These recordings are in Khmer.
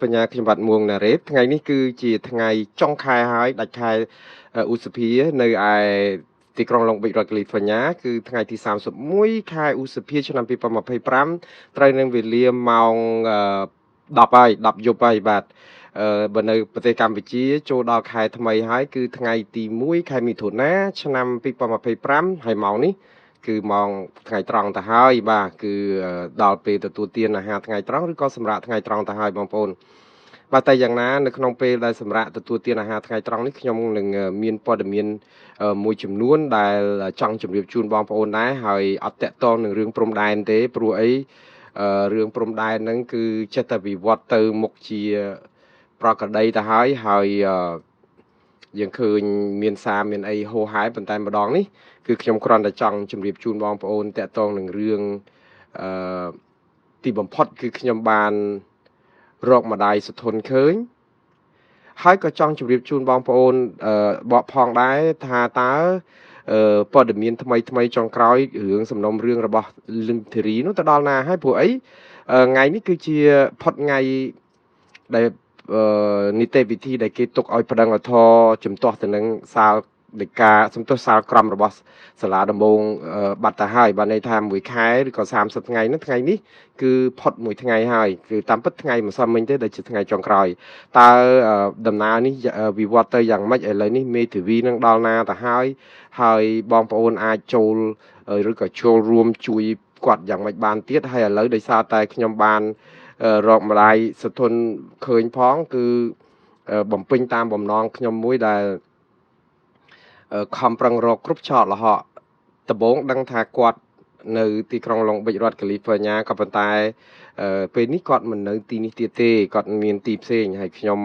បញ្ញាខ្ញុំបាទមួងណារ៉េតថ្ងៃនេះគឺជាថ្ងៃចុងខែហើយដាច់ខែឧសភានៅឯទីក្រុងឡុងប៊ិចរដ្ឋកាលីហ្វ័រញ៉ាគឺថ្ងៃទី31ខែឧសភាឆ្នាំ2025ត្រូវនឹងវេលាម៉ោង10ហើយ10យប់ហើយបាទបើនៅប្រទេសកម្ពុជាចូលដល់ខែថ្មីហើយគឺថ្ងៃទី1ខែមិថុនាឆ្នាំ2025ហើយម៉ោងនេះគឺម៉ោងថ្ងៃត្រង់ទៅហើយបាទគឺដល់ពេលទទួលទានអាហារថ្ងៃត្រង់ឬក៏សម្រាប់ថ្ងៃត្រង់ទៅហើយបងប្អូនបាទតែយ៉ាងណានៅក្នុងពេលដែលសម្រាប់ទទួលទានអាហារថ្ងៃត្រង់នេះខ្ញុំនឹងមានព័ត៌មានមួយចំនួនដែលចង់ជម្រាបជូនបងប្អូនដែរហើយអត់តាក់ទងនឹងរឿងព្រំដែនទេព្រោះអីរឿងព្រំដែនហ្នឹងគឺចិត្តតែវិវត្តទៅមុខជាប្រក្រតីទៅហើយយើងឃើញមានសារមានអីហូរហែប៉ុន្តែម្ដងនេះគឺខ្ញុំគ្រាន់តែចង់ជម្រាបជូនបងប្អូនតាក់ទងនឹងរឿងទីបំផុតគឺខ្ញុំបានរកម្ដាយសុធនឃើញហើយក៏ចង់ជម្រាបជូនបងប្អូនបកផងដែរថាតើព័ត៌មានថ្មីចុងក្រោយរឿងសំណុំរឿងរបស់លឹមធីរីនោះទៅដល់ណាហើយព្រោះអីថ្ងៃនេះគឺជាផុតថ្ងៃដែលនីតិវិធីដែលគេទុកឲ្យប្តឹងឧទ្ធរជំទាស់ទៅនឹងសាលដីកាសំទោសសាលក្រមរបស់សាលាដំបងបាត់ទៅហើយបានន័យថា1ខែឬក៏30ថ្ងៃនោះថ្ងៃនេះគឺផុត1ថ្ងៃហើយគឺតាមពិតថ្ងៃម្សិលមិញទេដែលជាថ្ងៃចុងក្រោយតើដំណើរនេះវិវត្តទៅយ៉ាងម៉េចឥឡូវនេះមេធាវីនឹងដល់ណាទៅហើយបងប្អូនអាចចូលឬក៏ចូលរួមជួយគាត់យ៉ាងម៉េចបានទៀតហើយឥឡូវដោយសារតែខ្ញុំបានរកម្ដាយសុធនឃើញផងគឺបំពេញតាមបំណងខ្ញុំមួយដែលខំប្រឹងរកគ្រប់ឆោតលហកដំបងដឹងថាគាត់នៅទីក្រុងឡុងប៊ិចរដ្ឋកាលីហ្វ័រញ៉ាក៏ប៉ុន្តែពេលនេះគាត់មិននៅទីនេះទៀតទេគាត់មានទីផ្សេងហើយខ្ញុំ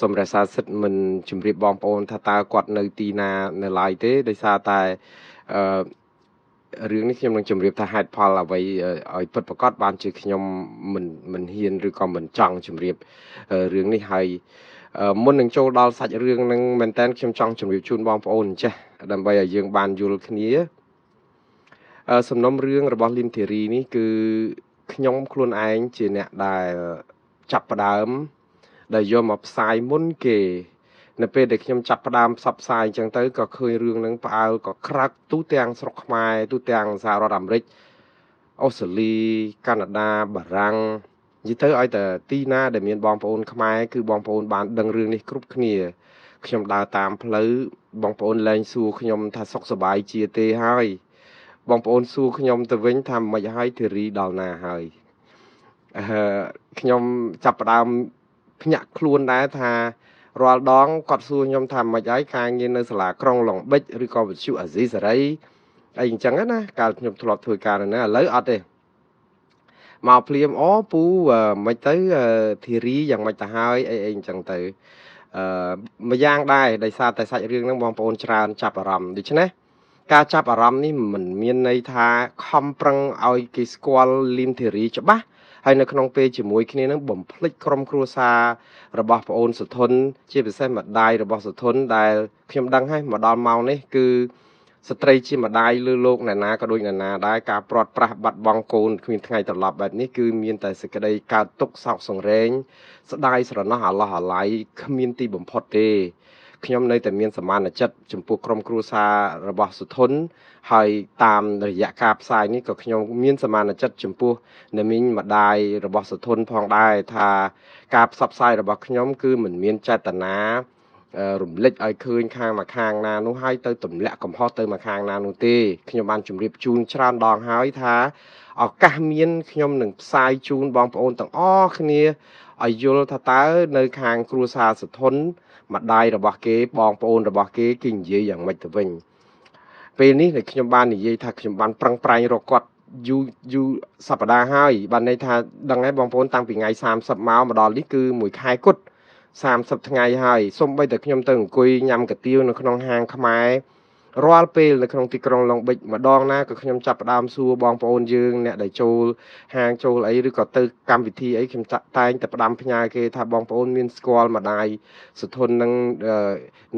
សូមរក្សាសិទ្ធិមិនជម្រាបបងប្អូនថាតើគាត់នៅទីណានៅឡើយទេដោយសារតែរឿងនេះខ្ញុំនឹងជម្រាបថាហេតុផលអ្វីឲ្យពិតប្រាកដបានជាខ្ញុំមិនហ៊ានឬក៏មិនចង់ជម្រាបរឿងនេះហើយមុននឹងចូលដល់សាច់រឿងនឹងមែនតើខ្ញុំចង់ជម្រាបជូនបងប្អូនចេះដើម្បីឲ្យយើងបានយល់គ្នាសំណុំរឿងរបស់លីមធីរីនេះគឺខ្ញុំខ្លួនឯងជាអ្នកដែលចាប់ផ្ដើមដែលយកមកផ្សាយមុនគេនៅពេលដែលខ្ញុំចាប់ផ្ដើមផ្សព្វផ្សាយអញ្ចឹងទៅក៏ឃើញរឿងហ្នឹងផ្អើលក៏ក្រាក់ទូទាំងស្រុកខ្មែរទូទាំងសហរដ្ឋអាមេរិកអូស្ត្រាលីកាណាដាបារាំងនិយាយទៅឲ្យតែទីណាដែលមានបងប្អូនខ្មែរគឺបងប្អូនបានដឹងរឿងនេះគ្រប់គ្នាខ្ញុំដើរតាមផ្លូវបងប្អូនលែងសួរខ្ញុំថាសុខសប្បាយជាទេហើយបងប្អូនសួរខ្ញុំទៅវិញថាមិនហើយធីរីដល់ណាហើយខ្ញុំចាប់ផ្ដើមភ្ញាក់ខ្លួនដែរថារាល់ដងគាត់សួរខ្ញុំថាមិនហើយការងារនៅសាលាក្រុងឡុងប៊ិចឬក៏វិទ្យុអាស៊ីសេរីអីអញ្ចឹងណាកាលខ្ញុំធ្លាប់ធ្វើការនៅណាឥឡូវអត់ទេមកភ្លាមអូពូមិនទៅធីរីយ៉ាងម៉េចទៅហើយអីអញ្ចឹងទៅមួយយ៉ាងដែរដោយសារតែសាច់រឿងហ្នឹងបងប្អូនច្រើនចាប់អារម្មណ៍ដូច្នេះការចាប់អារម្មណ៍នេះមិនមានន័យថាខំប្រឹងឲ្យគេស្គាល់លីមធីរីច្បាស់ហើយនៅក្នុងពេលជាមួយគ្នានឹងបំភ្លេចក្រុមគ្រួសាររបស់ប្អូនសុធនជាពិសេសម្ដាយរបស់សុធនដែលខ្ញុំដឹងហើយមកដល់ម៉ោងនេះគឺស្ត្រីជាម្ដាយលើលោកអ្នកណាក៏ដូចអ្នកណាដែរការព្រាត់ប្រាសបាត់បង់កូនគ្មានថ្ងៃត្រឡប់បែបនេះគឺមានតែសេចក្តីកើតទុក្ខសោកសង្រេងស្ដាយស្រណោះអាឡោះអាល័យគ្មានទីបំផុតទេខ្ញុំនៅតែមានសមានចិត្តចំពោះក្រុមគ្រួសាររបស់សុធនហើយតាមរយៈការផ្សាយនេះក៏ខ្ញុំមានសមានចិត្តចំពោះអ្នកមីងម្ដាយរបស់សុធនផងដែរថាការផ្សព្វផ្សាយរបស់ខ្ញុំគឺមិនមានចេតនារំលេចឲ្យឃើញខាងមកខាងណានោះហើយទៅទម្លាក់កំហុសទៅមកខាងណានោះទេខ្ញុំបានជម្រាបជូនច្រើនដងហើយថាឱកាសមានខ្ញុំនឹងផ្សាយជូនបងប្អូនទាំងអស់គ្នាឲ្យយល់ថាតើនៅខាងគ្រួសារសុធនម្ដាយរបស់គេបងប្អូនរបស់គេនិយាយយ៉ាងម៉េចទៅវិញពេលនេះដែលខ្ញុំបាននិយាយថាខ្ញុំបានប្រឹងប្រែងរកគាត់យូរសប្តាហ៍ហើយបានន័យថាដឹងហើយបងប្អូនតាំងពីថ្ងៃ30មកដល់នេះគឺ1ខែគត់30ថ្ងៃហើយសូម្បីតែខ្ញុំទៅអង្គុយញ៉ាំកាទៀវនៅក្នុងហាងខ្មែររាល់ពេលនៅក្នុងទីក្រុងឡុងប៊ិចម្ដងណាក៏ខ្ញុំចាប់ផ្ដើមសួរបងប្អូនយើងអ្នកដែលចូលហាងចូលអីឬក៏ទៅកម្មវិធីអីខ្ញុំតែងតែផ្ដាំផ្ញើគេថាបងប្អូនមានស្គាល់ម្ដាយសុធននឹង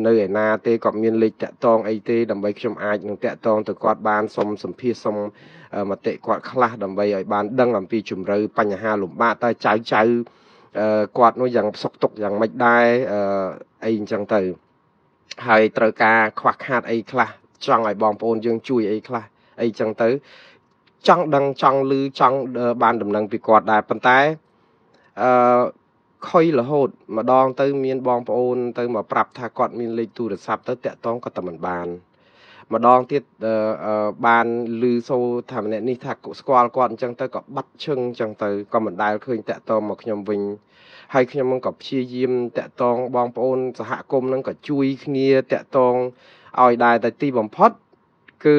នៅឯណាទេគាត់មានលេខតាក់តងអីទេដើម្បីខ្ញុំអាចនឹងតាក់តងទៅគាត់បានសុំសម្ភាសសុំមតិគាត់ខ្លះដើម្បីឲ្យបានដឹងអំពីជំរឿបញ្ហាលំបាកតើចៅ គាត់នោះយ៉ាងសុកទុកយ៉ាងមិនដែរអីអញ្ចឹងទៅហើយត្រូវការខ្វះខាតអីខ្លះចង់ឲ្យបងប្អូនយើងជួយអីខ្លះអីអញ្ចឹងទៅចង់ដឹងចង់ឮចង់បានដំណឹងពីគាត់ដែរប៉ុន្តែអឺខុយរហូតម្ដងទៅមានបងប្អូនទៅមកប្រាប់ថាគាត់មានលេខទូរស័ព្ទទៅតាក់ទងក៏តែមិនបានម្ដងទៀតបានឮសូថាម្នាក់នេះថាស្គាល់គាត់អញ្ចឹងទៅក៏បាត់ឈឹងអញ្ចឹងទៅក៏មិនដែលឃើញតាក់ទងមកខ្ញុំវិញហើយខ្ញុំនឹងក៏ព្យាយាមតាក់ទងបងប្អូនសហគមន៍នឹងក៏ជួយគ្នាតាក់ទងឲ្យដែរតែទីបំផុតគឺ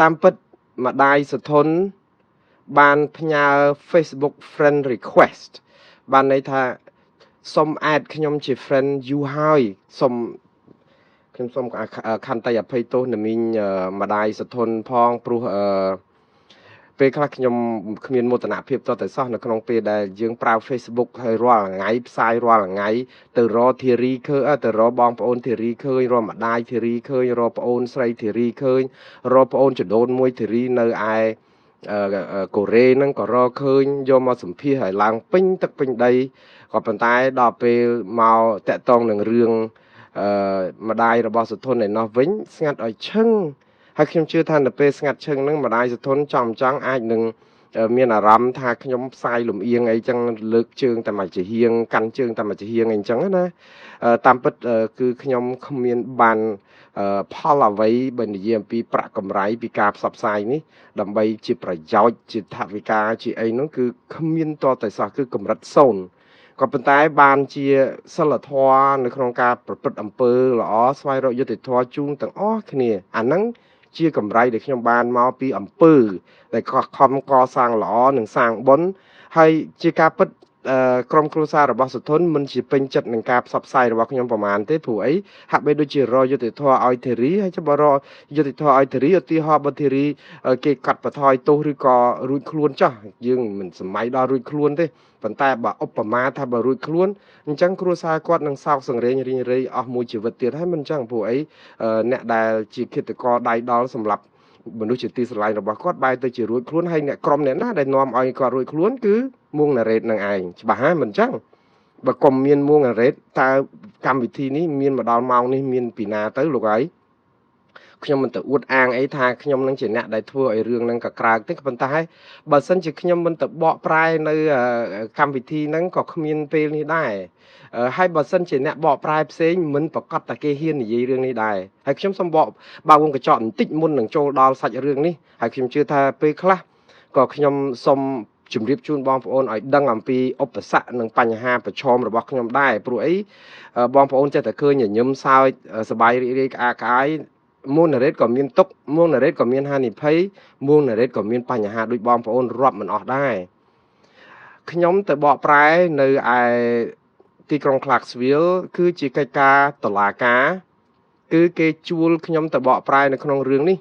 តាមពិតម្ដាយសធនបានផ្ញើ Facebook friend request បានន័យថាសុំ add ខ្ញុំជា friend យូរហើយខ្ញុំសូមខន្តីអភ័យទោសណាមីងម្ដាយសធនផងព្រោះពេលខ្លះខ្ញុំគ្មានមោទនភាពតតែសោះនៅក្នុងពេលដែលយើងប្រើ Facebook ហើយរាល់ថ្ងៃផ្សាយរាល់ថ្ងៃទៅរកធីរីឃើញទៅរកបងប្អូនធីរីឃើញរកម្ដាយធីរីឃើញរកប្អូនស្រីធីរីឃើញរកប្អូនចដូនមួយធីរីនៅឯកូរ៉េហ្នឹងក៏រកឃើញយកមកសម្ភាសឲ្យឡើងពេញទឹកពេញដីក៏ប៉ុន្តែដល់ពេលមកតាក់ទងនឹងរឿងម្ដាយរបស់សុធនឯណោះវិញស្ងាត់ឲ្យឈឹងហើយខ្ញុំជឿថានៅពេលស្ងាត់ឈឹងហ្នឹងម្ដាយសុធនចង់អាចនឹងមានអារម្មណ៍ថាខ្ញុំផ្សាយលំអៀងអីចឹងលើកជើងតែមួយជាហៀងកាន់ជើងតែមួយជាហៀងអីចឹងណាតាមពិតគឺខ្ញុំគ្មានបានផលអ្វីបើនិយាយអំពីប្រាក់កម្រៃពីការផ្សព្វផ្សាយនេះដើម្បីជាប្រយោជន៍ជាថវិកាជាអីនោះគឺគ្មានតតែសោះគឺកម្រិត0ក៏ប៉ុន្តែបានជាសិលធម៌នៅក្នុងការប្រព្រឹត្តអំពើល្អស្វែងរកយុត្តិធម៌ជូនទាំងអស់គ្នាអាហ្នឹងជាកម្រៃដែលខ្ញុំបានមកពីអំពើដែលខំកសាងល្អនិងសាងបុណ្យហើយជាការពិតក្រុមគ្រួសាររបស់សុធនមិនជាពេញចិត្តនឹងការផ្សព្វផ្សាយរបស់ខ្ញុំប្រហែលទេព្រោះអីហាក់បីដូចជារយុទ្ធធរឲ្យធីរីហើយចាំបើរយុទ្ធធរឲ្យធីរីឧទាហរណ៍បើធីរីគេកាត់បន្ថយទោសឬក៏រួចខ្លួនចោះយើងមិនសម័យដល់រួចខ្លួនទេប៉ុន្តែបើឧបមាថាបើរួចខ្លួនអញ្ចឹងគ្រួសារគាត់នឹងសោកសង្រេងរីងរៃអស់មួយជីវិតទៀតហើយមិនអញ្ចឹងព្រោះអីអ្នកដែលជាឃាតករដៃដល់សម្រាប់មនុស្សជាទីស្រឡាញ់របស់គាត់បែរទៅជារួចខ្លួនហើយអ្នកក្រុមអ្នកណាដែលនាំឲ្យគាត់រួចខ្លួនគឺមួងណារ៉េតនឹងឯងច្បាស់ហើយមិនអញ្ចឹងបើកុំមានមួងណារ៉េតតើកម្មវិធីនេះមានមកដល់ម៉ោងនេះមានពីណាទៅលោកហើយខ្ញុំមិនទៅអួតអាងអីថាខ្ញុំនឹងជាអ្នកដែលធ្វើឲ្យរឿងហ្នឹងក៏ក្រើកទេប៉ុន្តែបើសិនជាខ្ញុំមិនទៅបកប្រែនៅកម្មវិធីហ្នឹងក៏គ្មានពេលនេះដែរហើយបើសិនជាអ្នកបកប្រែផ្សេងមិនប្រកាសតែគេហ៊ាននិយាយរឿងនេះដែរហើយខ្ញុំសូមបើវងកញ្ចក់បន្តិចមុននឹងចូលដល់សាច់រឿងនេះហើយខ្ញុំជឿថាពេលខ្លះក៏ខ្ញុំសូមជម្រាបជូនបងប្អូនឲ្យដឹងអំពីឧបសគ្គនិងបញ្ហាប្រឈមរបស់ខ្ញុំដែរព្រោះអីបងប្អូនចេះតែឃើញញញឹមសើចសប្បាយរីករាយក្អាកក្អាយមួងណារ៉េតក៏មានទុកមួងណារ៉េតក៏មានហានិភ័យមួងណារ៉េតក៏មានបញ្ហាដូចបងប្អូនរាប់មិនអស់ដែរខ្ញុំទៅបកប្រែនៅឯទីក្រុង Clarksville គឺជាកិច្ចការតុលាការគឺគេជួលខ្ញុំទៅបកប្រែនៅក្នុងរឿងនេះ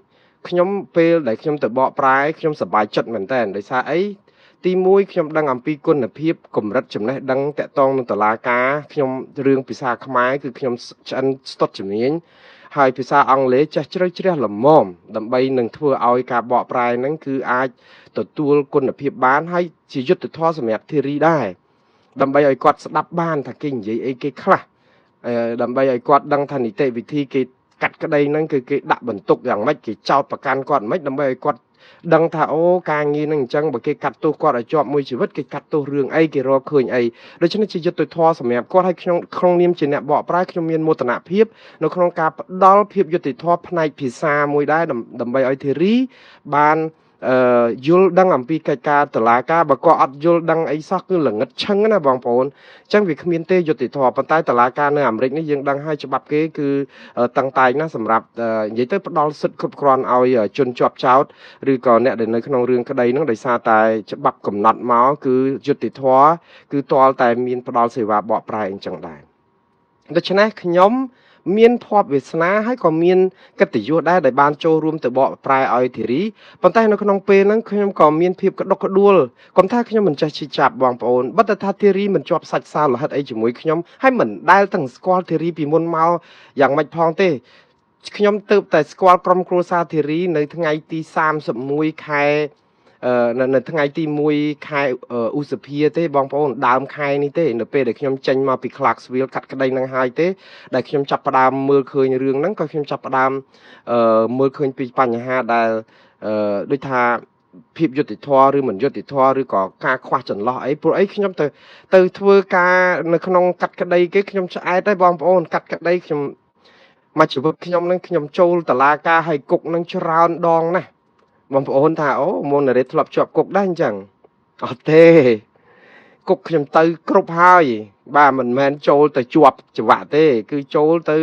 ខ្ញុំពេលដែលខ្ញុំទៅបកប្រែខ្ញុំសប្បាយចិត្តមែនតើដោយសារអីទី1ខ្ញុំដឹងអំពីគុណភាពកម្រិតចំណេះដឹងតាក់ទងនឹងតុលាការខ្ញុំរឿងភាសាខ្មែរគឺខ្ញុំឆ្អិនស្ទាត់ជំនាញហើយភាសាអង់គ្លេសចេះជ្រៅជ្រះល្មមដើម្បីនឹងធ្វើឲ្យការបកប្រែហ្នឹងគឺអាចទទួលគុណភាពបានហើយជាយុត្តិធម៌សម្រាប់ធីរីដែរដើម្បីឲ្យគាត់ស្ដាប់បានថាគេនិយាយអីគេខ្លះដើម្បីឲ្យគាត់ដឹងថានីតិវិធីគេកាត់ក្តីហ្នឹងគឺគេដាក់បន្ទុកយ៉ាងម៉េចគេចោទប្រកាន់គាត់មិនដើម្បីឲ្យគាត់ដឹងថាអូការងារហ្នឹងអញ្ចឹងបើគេកាត់ទោសគាត់ឲ្យជាប់មួយជីវិតគេកាត់ទោសរឿងអីគេរកឃើញអីដូច្នេះជាយុត្តិធម៌សម្រាប់គាត់ហើយក្នុងនាមជាអ្នកបកប្រែខ្ញុំមានមោទនភាពនៅក្នុងការផ្ដល់ភាពយុត្តិធម៌ផ្នែកភាសាមួយដែរដើម្បីឲ្យធីរីបានយល់ដឹងអំពីកិច្ចការតុលាការបើគាត់អត់យល់ដឹងអីសោះគឺល្ងិតឈឹងណាបងប្អូនអញ្ចឹងវាគ្មានទេយុត្តិធម៌ប៉ុន្តែតុលាការនៅអាមេរិកនេះយើងដឹងហើយច្បាប់គេគឺតឹងតែងណាសម្រាប់និយាយទៅផ្ដល់សិទ្ធិគ្រប់គ្រាន់ឲ្យជនជាប់ចោទឬក៏អ្នកដែលនៅក្នុងរឿងក្តីហ្នឹងដោយសារតែច្បាប់កំណត់មកគឺយុត្តិធម៌គឺទាល់តែមានផ្ដល់សេវាបកប្រែអញ្ចឹងដែរដូច្នេះខ្ញុំមានភ័ព្វវាសនាហើយក៏មានកិត្តិយសដែរដែលបានចូលរួមទៅបកប្រែឲ្យធីរីប៉ុន្តែនៅក្នុងពេលហ្នឹងខ្ញុំក៏មានភាពក្តុកក្តួលកុំថាខ្ញុំមិនចេះជិះចាប់បងប្អូនបើតែថាធីរីមិនជាប់សាច់សាលហិតអីជាមួយខ្ញុំហើយមិនដែលទាំងស្គាល់ធីរីពីមុនមកយ៉ាងម៉េចផងទេខ្ញុំទៅតែស្គាល់ក្រុមគ្រួសារធីរីនៅថ្ងៃទី31ខែ នៅថ្ងៃទី1ខែឧសភាទេបងប្អូនដើមខែនេះទេនៅពេលដែលខ្ញុំចេញមកពី Clarksville កាត់ក្តីនឹងហើយទេដែលខ្ញុំចាប់ផ្ដើមមើលឃើញរឿងហ្នឹងក៏ខ្ញុំចាប់ផ្ដើមមើលឃើញពីបញ្ហាដែលដូចថាភាពយុត្តិធម៌ឬមិនយុត្តិធម៌ឬក៏ការខ្វះចន្លោះអីព្រោះអីខ្ញុំទៅធ្វើការនៅក្នុងកាត់ក្តីគេខ្ញុំឆ្អែតហើយបងប្អូនកាត់ក្តីខ្ញុំមកជីវិតខ្ញុំនឹងខ្ញុំចូលតឡាការឲ្យគុកនឹងច្រើនដងណាស់បងប្អូនថាអូមុនរ៉េតធ្លាប់ជាប់គុកដែរអញ្ចឹងអត់ទេគុកខ្ញុំទៅគ្រប់ហើយបាទមិនមែនចូលទៅជាប់ច្បាក់ទេគឺចូលទៅ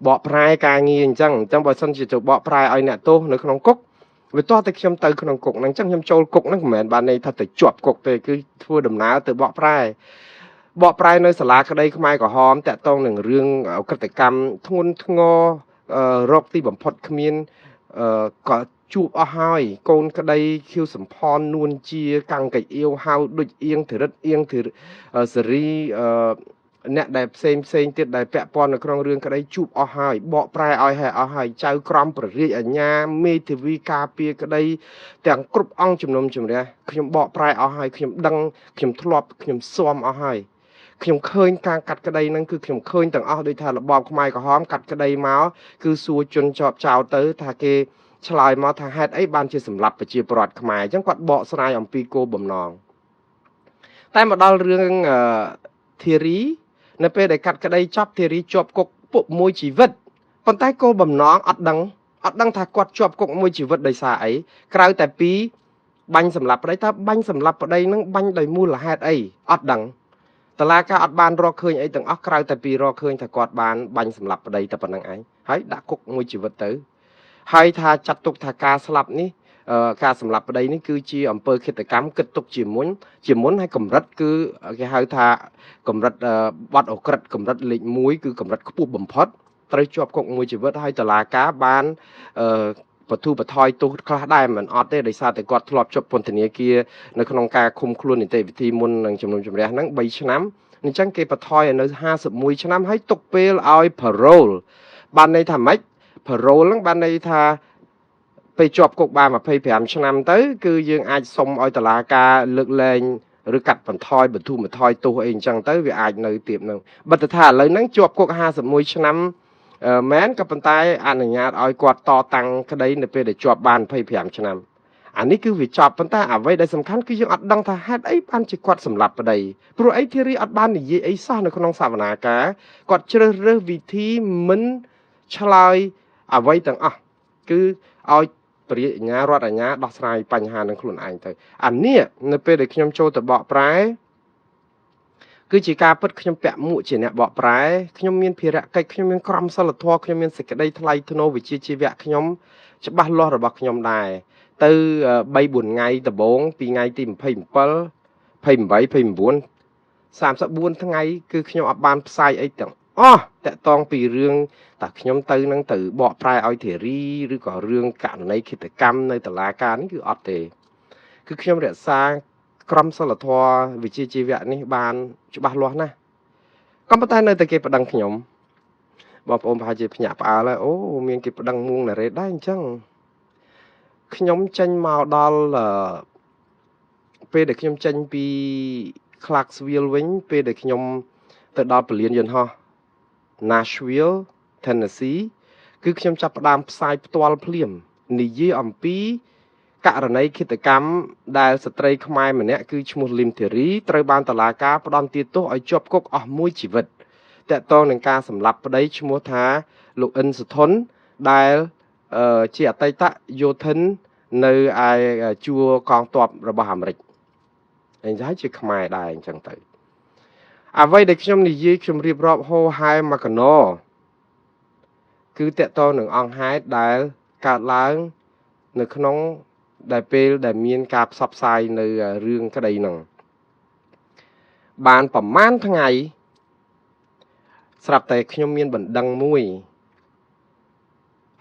បកប្រែការងារអញ្ចឹងបើសិនជាទៅបកប្រែឲ្យអ្នកទោសនៅក្នុងគុកវាតោះតែខ្ញុំទៅក្នុងគុកហ្នឹងអញ្ចឹងខ្ញុំចូលគុកហ្នឹងមិនមែនបានន័យថាទៅជាប់គុកទេគឺធ្វើដំណើរទៅបកប្រែនៅសាលាក្តីខ្មែរក្រហមតាក់ទងនឹងរឿងអក្រិតកម្មធ្ងន់ធ្ងររកទីបំផុតគ្មានក៏ជួបអស់ហើយកូនក្តីខៀវសំផននួនជាកាំងកៃអៀវហៅដូចអៀងធរិតអៀងសេរីអ្នកដែលផ្សេងទៀតដែលពាក់ព័ន្ធនៅក្នុងរឿងក្តីជួបអស់ហើយបកប្រែឲ្យអស់ហើយចៅក្រមព្រះរាជអាជ្ញាមេធាវីការពារក្តីទាំងគ្រប់អង្គជំនុំជម្រះខ្ញុំបកប្រែអស់ហើយខ្ញុំដឹងខ្ញុំធ្លាប់ខ្ញុំស៊ាំអស់ហើយខ្ញុំឃើញការកាត់ក្តីហ្នឹងគឺខ្ញុំឃើញទាំងអស់ដោយថារបបខ្មែរក្រហមកាត់ក្តីមកគឺសួរជនជាប់ចោលទៅថាគេឆ្លើយមកថាហេតុអីបានជាសម្លាប់ប្រជាពលរដ្ឋខ្មែរអញ្ចឹងគាត់បកស្រាយអំពីគោលបំណងតែមកដល់រឿងធីរីនៅពេលដែលកាត់ក្តីចប់ធីរីជាប់គុកពួកមួយជីវិតប៉ុន្តែគោលបំណងអត់ដឹងថាគាត់ជាប់គុកមួយជីវិតដោយសារអីក្រៅតែពីបាញ់សម្លាប់ប្តីតើបាញ់សម្លាប់ប្តីនឹងបាញ់ដោយមូលហេតុអីអត់ដឹងតឡាការអត់បានរកឃើញអីទាំងអស់ក្រៅតែពីរកឃើញថាគាត់បានបាញ់សម្លាប់ប្តីតែប៉ុណ្្នឹងឯងហើយដាក់គុកមួយជីវិតទៅហើយថាចាត់ទុកថាការស្លាប់នេះការសម្លាប់ប្តីនេះគឺជាអំពើឃាតកម្មគិតទុកជាមុនហើយកម្រិតគឺគេហៅថាកម្រិតបទអក្រិតកម្រិតលេខ1គឺកម្រិតខ្ពស់បំផុតត្រូវជាប់គុកមួយជីវិតហើយតុលាការបានបទូបថយទោសខ្លះដែរមិនអត់ទេដោយសារតែគាត់ធ្លាប់ជាប់ពន្ធនាគារនៅក្នុងការឃុំខ្លួននីតិវិធីមុននឹងជំនុំជម្រះហ្នឹង3ឆ្នាំអញ្ចឹងគេបថយឲ្យនៅ51ឆ្នាំហើយទុកពេលឲ្យ parole បានន័យថាម៉េច parole ហ្នឹងបានន័យថាពេលជាប់គុកបាន25ឆ្នាំទៅគឺយើងអាចសុំឲ្យតុលាការលើកលែងឬកាត់បន្ថយបន្ធូរបន្ថយទោសអីអញ្ចឹងទៅវាអាចនៅទៀតនឹងបើទៅថាឥឡូវហ្នឹងជាប់គុក51ឆ្នាំមែនក៏ប៉ុន្តែអនុញ្ញាតឲ្យគាត់តតាំងក្តីនៅពេលដែលជាប់បាន25ឆ្នាំអានេះគឺវាចប់ប៉ុន្តែអ្វីដែលសំខាន់គឺយើងអត់ដឹងថាហេតុអីបានជាគាត់សម្លាប់ប្តីព្រោះអីធីរីអត់បាននិយាយអីសោះនៅក្នុងសវនាការគាត់ជ្រើសរើសវិធីមិនឆ្លើយអ្វីទាំងអស់គឺឲ្យព្រះរាជអាជ្ញារដ្ឋអាជ្ញាដោះស្រាយបញ្ហានឹងខ្លួនឯងទៅអានេះនៅពេលដែលខ្ញុំចូលទៅបកប្រែគឺជាការពិតខ្ញុំពាក់មួកជាអ្នកបកប្រែខ្ញុំមានភារកិច្ចខ្ញុំមានក្រមសីលធម៌ខ្ញុំមានសេចក្តីថ្លៃថ្នូរវិជ្ជាជីវៈខ្ញុំច្បាស់លាស់របស់ខ្ញុំដែរទៅ3 4ថ្ងៃដំបូងពីថ្ងៃទី27 28 29 34ថ្ងៃគឺខ្ញុំអត់បានផ្សាយអីទាំងអស់តាក់ទងពីរឿងតែខ្ញុំទៅនឹងទៅបកប្រែឲ្យធារីឬក៏រឿងករណីឃាតកម្មនៅតុលាការនេះគឺអត់ទេគឺខ្ញុំរក្សាក្រមសីលធម៌វិជ្ជាជីវៈនេះបានច្បាស់លាស់ណាស់ក៏ប៉ុន្តែនៅតែគេប្តឹងខ្ញុំបងប្អូនប្រហែលជាភ្ញាក់ផ្អើលហើយអូមានគេប្តឹងមួងណារ៉េតដែរអញ្ចឹងខ្ញុំចេញមកដល់ពេលដែលខ្ញុំចេញពី Clarksville វិញពេលដែលខ្ញុំទៅដល់ពលានយន្តហោះ Nashville Tennessee គឺខ្ញុំចាប់ផ្ដើមផ្សាយផ្ទាល់ភ្លាមនិយាយអំពីករណីឃាតកម្មដែលស្ត្រីខ្មែរម្នាក់គឺឈ្មោះលឹមធីរីត្រូវបានតុលាការផ្តន្ទាទោសឲ្យជាប់គុកអស់មួយជីវិតតាក់ទងនឹងការសម្លាប់ប្តីឈ្មោះថាលោកអ៊ិនសុធនដែលជាអតីតយោធិននៅឯជួរកងទ័ពរបស់អាមេរិកអញ្ចឹងជាខ្មែរដែរអញ្ចឹងទៅអ្វីដែលខ្ញុំនិយាយខ្ញុំរៀបរាប់ហោហែមកកណោគឺតាក់ទងនឹងអង្គហេតុដែលកើតឡើងនៅក្នុងដែលពេលដែលមានការផ្សព្វផ្សាយនៅរឿងក្តីហ្នឹងបានប្រមាណថ្ងៃស្រាប់តែខ្ញុំមានបណ្ដឹងមួយ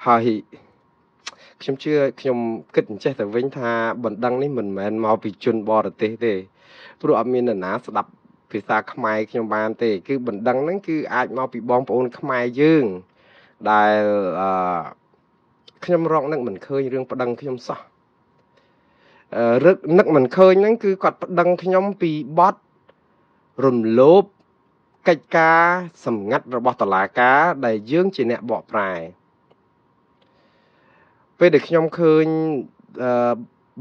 ហើយខ្ញុំជឿខ្ញុំគិតអញ្ចេះទៅវិញថាបណ្ដឹងនេះមិនមែនមកពីជនបរទេសទេព្រោះអត់មាននរណាស្ដាប់ភាសាខ្មែរខ្ញុំបានទេគឺបណ្ដឹងហ្នឹងគឺអាចមកពីបងប្អូនខ្មែរយើងដែលខ្ញុំរកនឹងមិនឃើញរឿងបណ្ដឹងខ្ញុំសោះ រឹកនឹកមិនឃើញហ្នឹងគឺគាត់ប្តឹងខ្ញុំពីបទរំលោភកិច្ចការសម្ងាត់របស់តុលាការដែលយើងជាអ្នកបកប្រែពេលដែលខ្ញុំឃើញ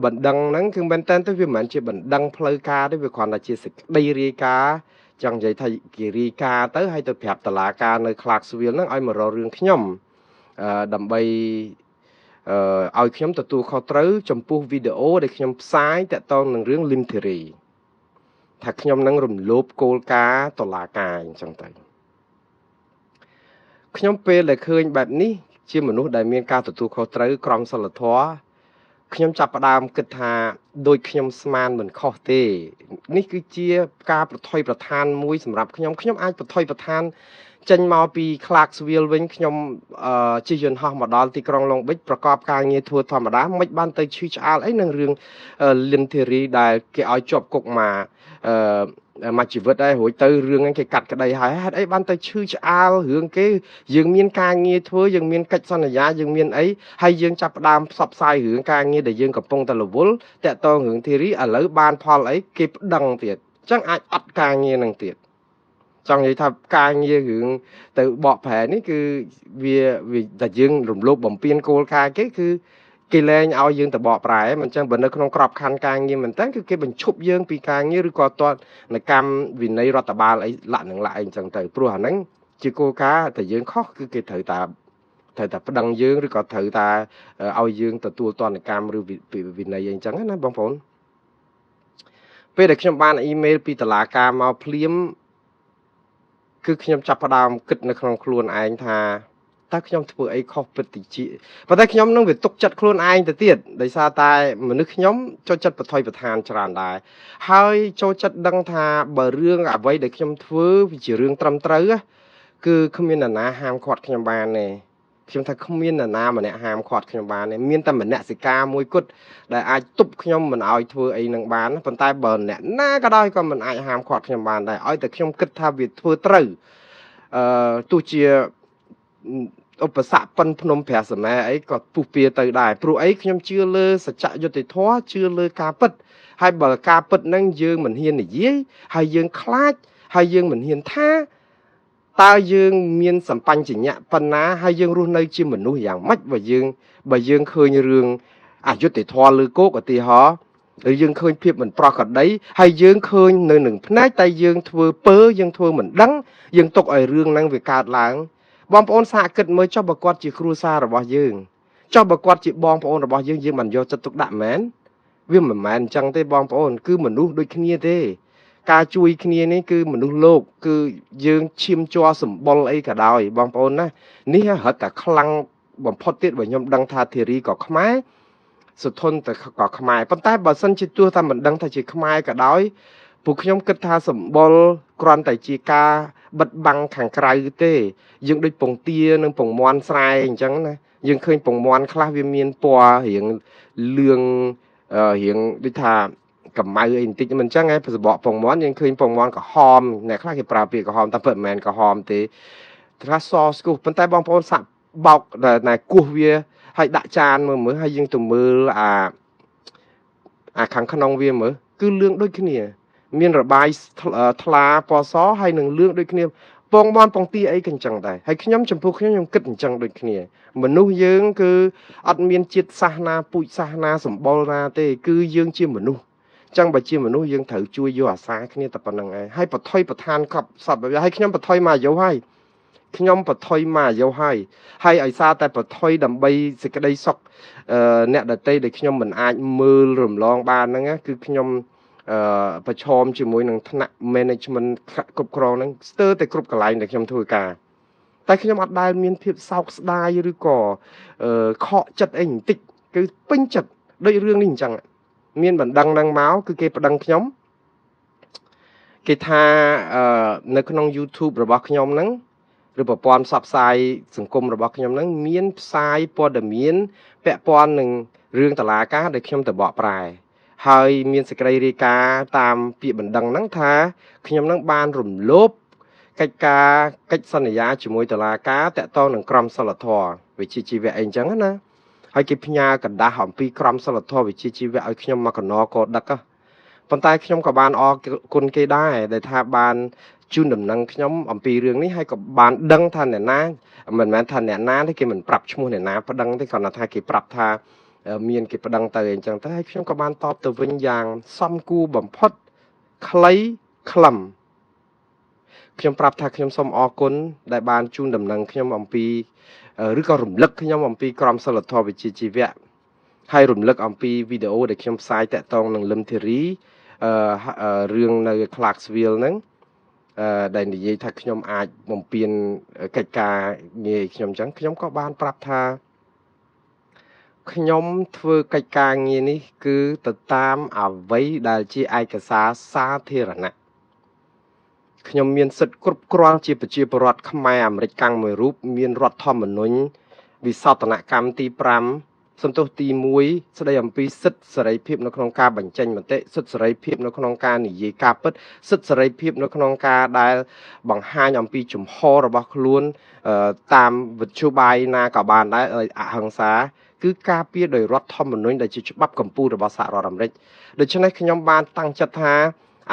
បណ្ដឹងហ្នឹងគឺមែនតើទៅវាមិនមែនជាបណ្ដឹងផ្លូវការទេវាគ្រាន់តែជាសេចក្តីរាយការណ៍ចង់និយាយថាគេរាយការណ៍ទៅហើយទៅប្រាប់តុលាការនៅ Clarksville ហ្នឹងឲ្យមករករឿងខ្ញុំដើម្បីឲ្យខ្ញុំទទួលខុសត្រូវចំពោះវីដេអូដែលខ្ញុំផ្សាយតាក់ទងនឹងរឿង Lim Theory ថាខ្ញុំនឹងរំលោភគោលការណ៍តុលាការអញ្ចឹងទៅខ្ញុំពេលដែលឃើញបែបនេះជាមនុស្សដែលមានការទទួលខុសត្រូវក្រមសីលធម៌ខ្ញុំចាប់ផ្ដើមគិតថាដូចខ្ញុំស្មានមិនខុសទេនេះគឺជាការប្រថុយប្រឋានមួយសម្រាប់ខ្ញុំអាចប្រថុយប្រឋានចេញមកពី Clarksville វិញខ្ញុំជិះយន្តហោះមកដល់ទីក្រុង Long Beach ប្រកបការងារធ្វើធម្មតាមិនបានទៅឈឺឆ្អាលអីនឹងរឿង Lim Theory ដែលគេឲ្យជាប់គុកមកមកជីវិតដែររួចទៅរឿងហ្នឹងគេកាត់ក្តីហើយហេតុអីបានទៅឈឺឆ្អាលរឿងគេយើងមានការងារធ្វើយើងមានកិច្ចសន្យាយើងមានអីហើយយើងចាប់ផ្ដើមផ្សព្វផ្សាយរឿងការងារដែលយើងកំពុងតែរវល់តាក់ទងរឿង theory ឥឡូវបានផលអីគេប្តឹងទៀតអញ្ចឹងអាចអត់ការងារនឹងទៀតចង់និយាយថាការងាររឿងទៅបកប្រែនេះគឺវាតែយើងរំលោភបំពានគោលការណ៍គេគឺគេលែងឲ្យយើងទៅបកប្រែមិនចឹងបើនៅក្នុងក្របខ័ណ្ឌការងារមែនតើគឺគេបញ្ឈប់យើងពីការងារឬក៏ទាត់នៅកម្មវិន័យរដ្ឋបាលអីលក្ខនឹងអីចឹងទៅព្រោះអាហ្នឹងជាគោលការណ៍តែយើងខុសគឺគេត្រូវតែប្តឹងយើងឬក៏ត្រូវតែឲ្យយើងទទួលទណ្ឌកម្មឬវិន័យអីចឹងណាបងប្អូនពេលដែលខ្ញុំបានអ៊ីមែលពីតុលាការមកភ្លាមគឺខ្ញុំចាប់ផ្ដើមគិតនៅក្នុងខ្លួនឯងថាតើខ្ញុំធ្វើអីខុសពិតតិចប៉ុន្តែខ្ញុំនឹងវាទុកចិត្តខ្លួនឯងទៅទៀតដោយសារតែមនុស្សខ្ញុំចូលចិត្តប្រថុយប្រឋានច្រើនដែរហើយចូលចិត្តដឹងថាបើរឿងអ្វីដែលខ្ញុំធ្វើវាជារឿងត្រឹមត្រូវគឺគ្មាននរណាហាមឃាត់ខ្ញុំបានទេខ្ញុំថាគ្មាននរណាម្នាក់ហាមឃាត់ខ្ញុំបានទេមានតែមនសិការមួយគត់ដែលអាចទប់ខ្ញុំមិនឲ្យធ្វើអីនឹងបានប៉ុន្តែបើអ្នកណាក៏ដោយក៏មិនអាចហាមឃាត់ខ្ញុំបានដែរឲ្យតែខ្ញុំគិតថាវាធ្វើត្រូវទោះជាឧបសគ្គប៉ុនភ្នំព្រះសមាអីក៏ពុះពៀទៅដែរព្រោះអីខ្ញុំជឿលើសច្ចយុត្តិធម៌ជឿលើការពិតហើយបើការពិតហ្នឹងយើងមិនហ៊ាននិយាយហើយយើងខ្លាចហើយយើងមិនហ៊ានថាតើយើងមានសម្បញ្ញៈប៉ុណ្ណាហើយយើងរស់នៅជាមនុស្សយ៉ាងម៉េចបើយើងឃើញរឿងអយុត្តិធម៌លើគោកឧទាហរណ៍ឬយើងឃើញភាពមិនប្រក្រតីហើយយើងឃើញនៅនឹងផ្នែកតែយើងធ្វើយើងធ្វើមិនដឹងយើងទុកឲ្យរឿងហ្នឹងវាកើតឡើងបងប្អូនសាកគិតមើលចុះបើគាត់ជាគ្រួសាររបស់យើងចុះបើគាត់ជាបងប្អូនរបស់យើងមិនយកចិត្តទុកដាក់មែនវាមិនមែនអញ្ចឹងទេបងប្អូនគឺមនុស្សដូចគ្នាទេការជួយគ្នានេះគឺមនុស្សលោកគឺយើងឈាមជ័រសម្បុរអីក៏ដោយបងប្អូនណានេះរត់តែខ្លាំងបំផុតទៀតបើខ្ញុំដឹងថាធីរីក៏ខ្មែរសុធនតែក៏ខ្មែរប៉ុន្តែបើសិនជាទោះតែមិនដឹងថាជាខ្មែរក៏ដោយពួកខ្ញុំគិតថាសម្បុរគ្រាន់តែជាការបិទបាំងខាងក្រៅទេយើងដូចពងទានិងពងមាន់ស្រែអញ្ចឹងណាយើងឃើញពងមាន់ខ្លះវាមានពណ៌រៀងលឿងរៀងដូចថាកម្ៅអីបន្តិចមិនអញ្ចឹងឯងសបកពងមាន់យើងឃើញពងមាន់ក្រហមអ្នកខ្លះគេប្រើពាក្យក្រហមតែពិតមិនមែនក្រហមទេថាសស្គុះប៉ុន្តែបងប្អូនសាក់បោកតែគោះវាហើយដាក់ចានមើលហើយយើងទៅមើលអាខាងក្នុងវាមើលគឺលឿងដូចគ្នាមានរបាយថ្លាពណ៌សហើយនឹងលឿងដូចគ្នាពងមាន់ពងទាអីក៏អញ្ចឹងដែរហើយខ្ញុំចំពោះខ្ញុំគិតអញ្ចឹងដូចគ្នាមនុស្សយើងគឺអត់មានជាតិសាសនាពូជសាសនាសម្បុរណាទេគឺយើងជាមនុស្សអញ្ចឹងបើជាមនុស្សយើងត្រូវជួយយកអាសាគ្នាតែប៉ុណ្្នឹងឯងហើយបថុយប្រឋានខប់សពហើយខ្ញុំបថុយមកអាយុហើយខ្ញុំបថុយមកអាយុហើយឲ្យសារតែបថុយដើម្បីសេចក្តីសុខអ្នកដតីដែលខ្ញុំមិនអាចមើលរំលងបានហ្នឹងគឺខ្ញុំប្រឈមជាមួយនឹងថ្នាក់ management គ្រប់គ្រងហ្នឹងស្ទើរតែគ្រប់កន្លែងដែលខ្ញុំធ្វើការតែខ្ញុំអត់ដែលមានភាពសោកស្ដាយឬក៏ខកចិត្តអីបន្តិចគឺពេញចិត្តដូចរឿងនេះអញ្ចឹងមានបណ្ដឹងនឹងមកគឺគេប្តឹងខ្ញុំគេថានៅក្នុង YouTube របស់ខ្ញុំហ្នឹងឬប្រព័ន្ធផ្សព្វផ្សាយសង្គមរបស់ខ្ញុំហ្នឹងមានផ្សាយព័ត៌មានពាក់ព័ន្ធនឹងរឿងតុលាការដែលខ្ញុំទៅបកប្រែហើយមានសេចក្តីរាយការណ៍តាមពាក្យបណ្ដឹងហ្នឹងថាខ្ញុំនឹងបានរំលោភកិច្ចសន្យាជាមួយតុលាការតាក់ទងនឹងក្រមសីលធម៌វិជ្ជាជីវៈអីអញ្ចឹងណា ហើយគេផ្ញើកណ្ដាស់អំពីក្រមសីលធម៌វិជ្ជាជីវៈឲ្យខ្ញុំមកកណកោដឹកប៉ុន្តែខ្ញុំក៏បានអរគុណគេដែរដែលថាបានជូនដំណឹងខ្ញុំអំពីរឿងនេះហើយក៏បានដឹងថាអ្នកណាមិនមែនថាអ្នកណាទេគេមិនប្រាប់ឈ្មោះអ្នកណាប្តឹងទេគ្រាន់តែថាគេប្រាប់ថាមានគេប្តឹងទៅអញ្ចឹងទៅហើយខ្ញុំក៏បានតបទៅវិញយ៉ាងសមគួរបំផុតខ្លីខ្លឹមខ្ញុំប្រាប់ថាខ្ញុំសូមអរគុណដែលបានជូនដំណឹងខ្ញុំអំពីឬក៏រំលឹកខ្ញុំអំពីក្រមសីលធម៌វិជ្ជាជីវៈហើយរំលឹកអំពីវីដេអូដែលខ្ញុំផ្សាយតាក់ទងនឹងលឹមធីរីរឿងនៅ Clarksville ហ្នឹងដែលនិយាយថាខ្ញុំអាចបំពេញកិច្ចការងារខ្ញុំអញ្ចឹងខ្ញុំក៏បានប្រាប់ថាខ្ញុំធ្វើកិច្ចការងារនេះគឺទៅតាមអ្វីដែលជាឯកសារសាធារណៈខ្ញុំមានសិទ្ធិគ្រប់គ្រាន់ជាប្រជាពលរដ្ឋខ្មែរអាមេរិកកាំងមួយរូបមានរដ្ឋធម្មនុញ្ញវិសោធនកម្មទី5សន្ទុះទី1ស្ដីអំពីសិទ្ធិសេរីភាពនៅក្នុងការបញ្ចេញមតិសិទ្ធិសេរីភាពនៅក្នុងការនិយាយការពិតសិទ្ធិសេរីភាពនៅក្នុងការដែលបង្ហាញអំពីជំហររបស់ខ្លួនតាមវិទ្យុបាយណាក៏បានដែរអហិង្សាគឺការពារដោយរដ្ឋធម្មនុញ្ញដែលជាច្បាប់កម្ពុជារបស់សហរដ្ឋអាមេរិកដូច្នេះខ្ញុំបានតាំងចិត្តថា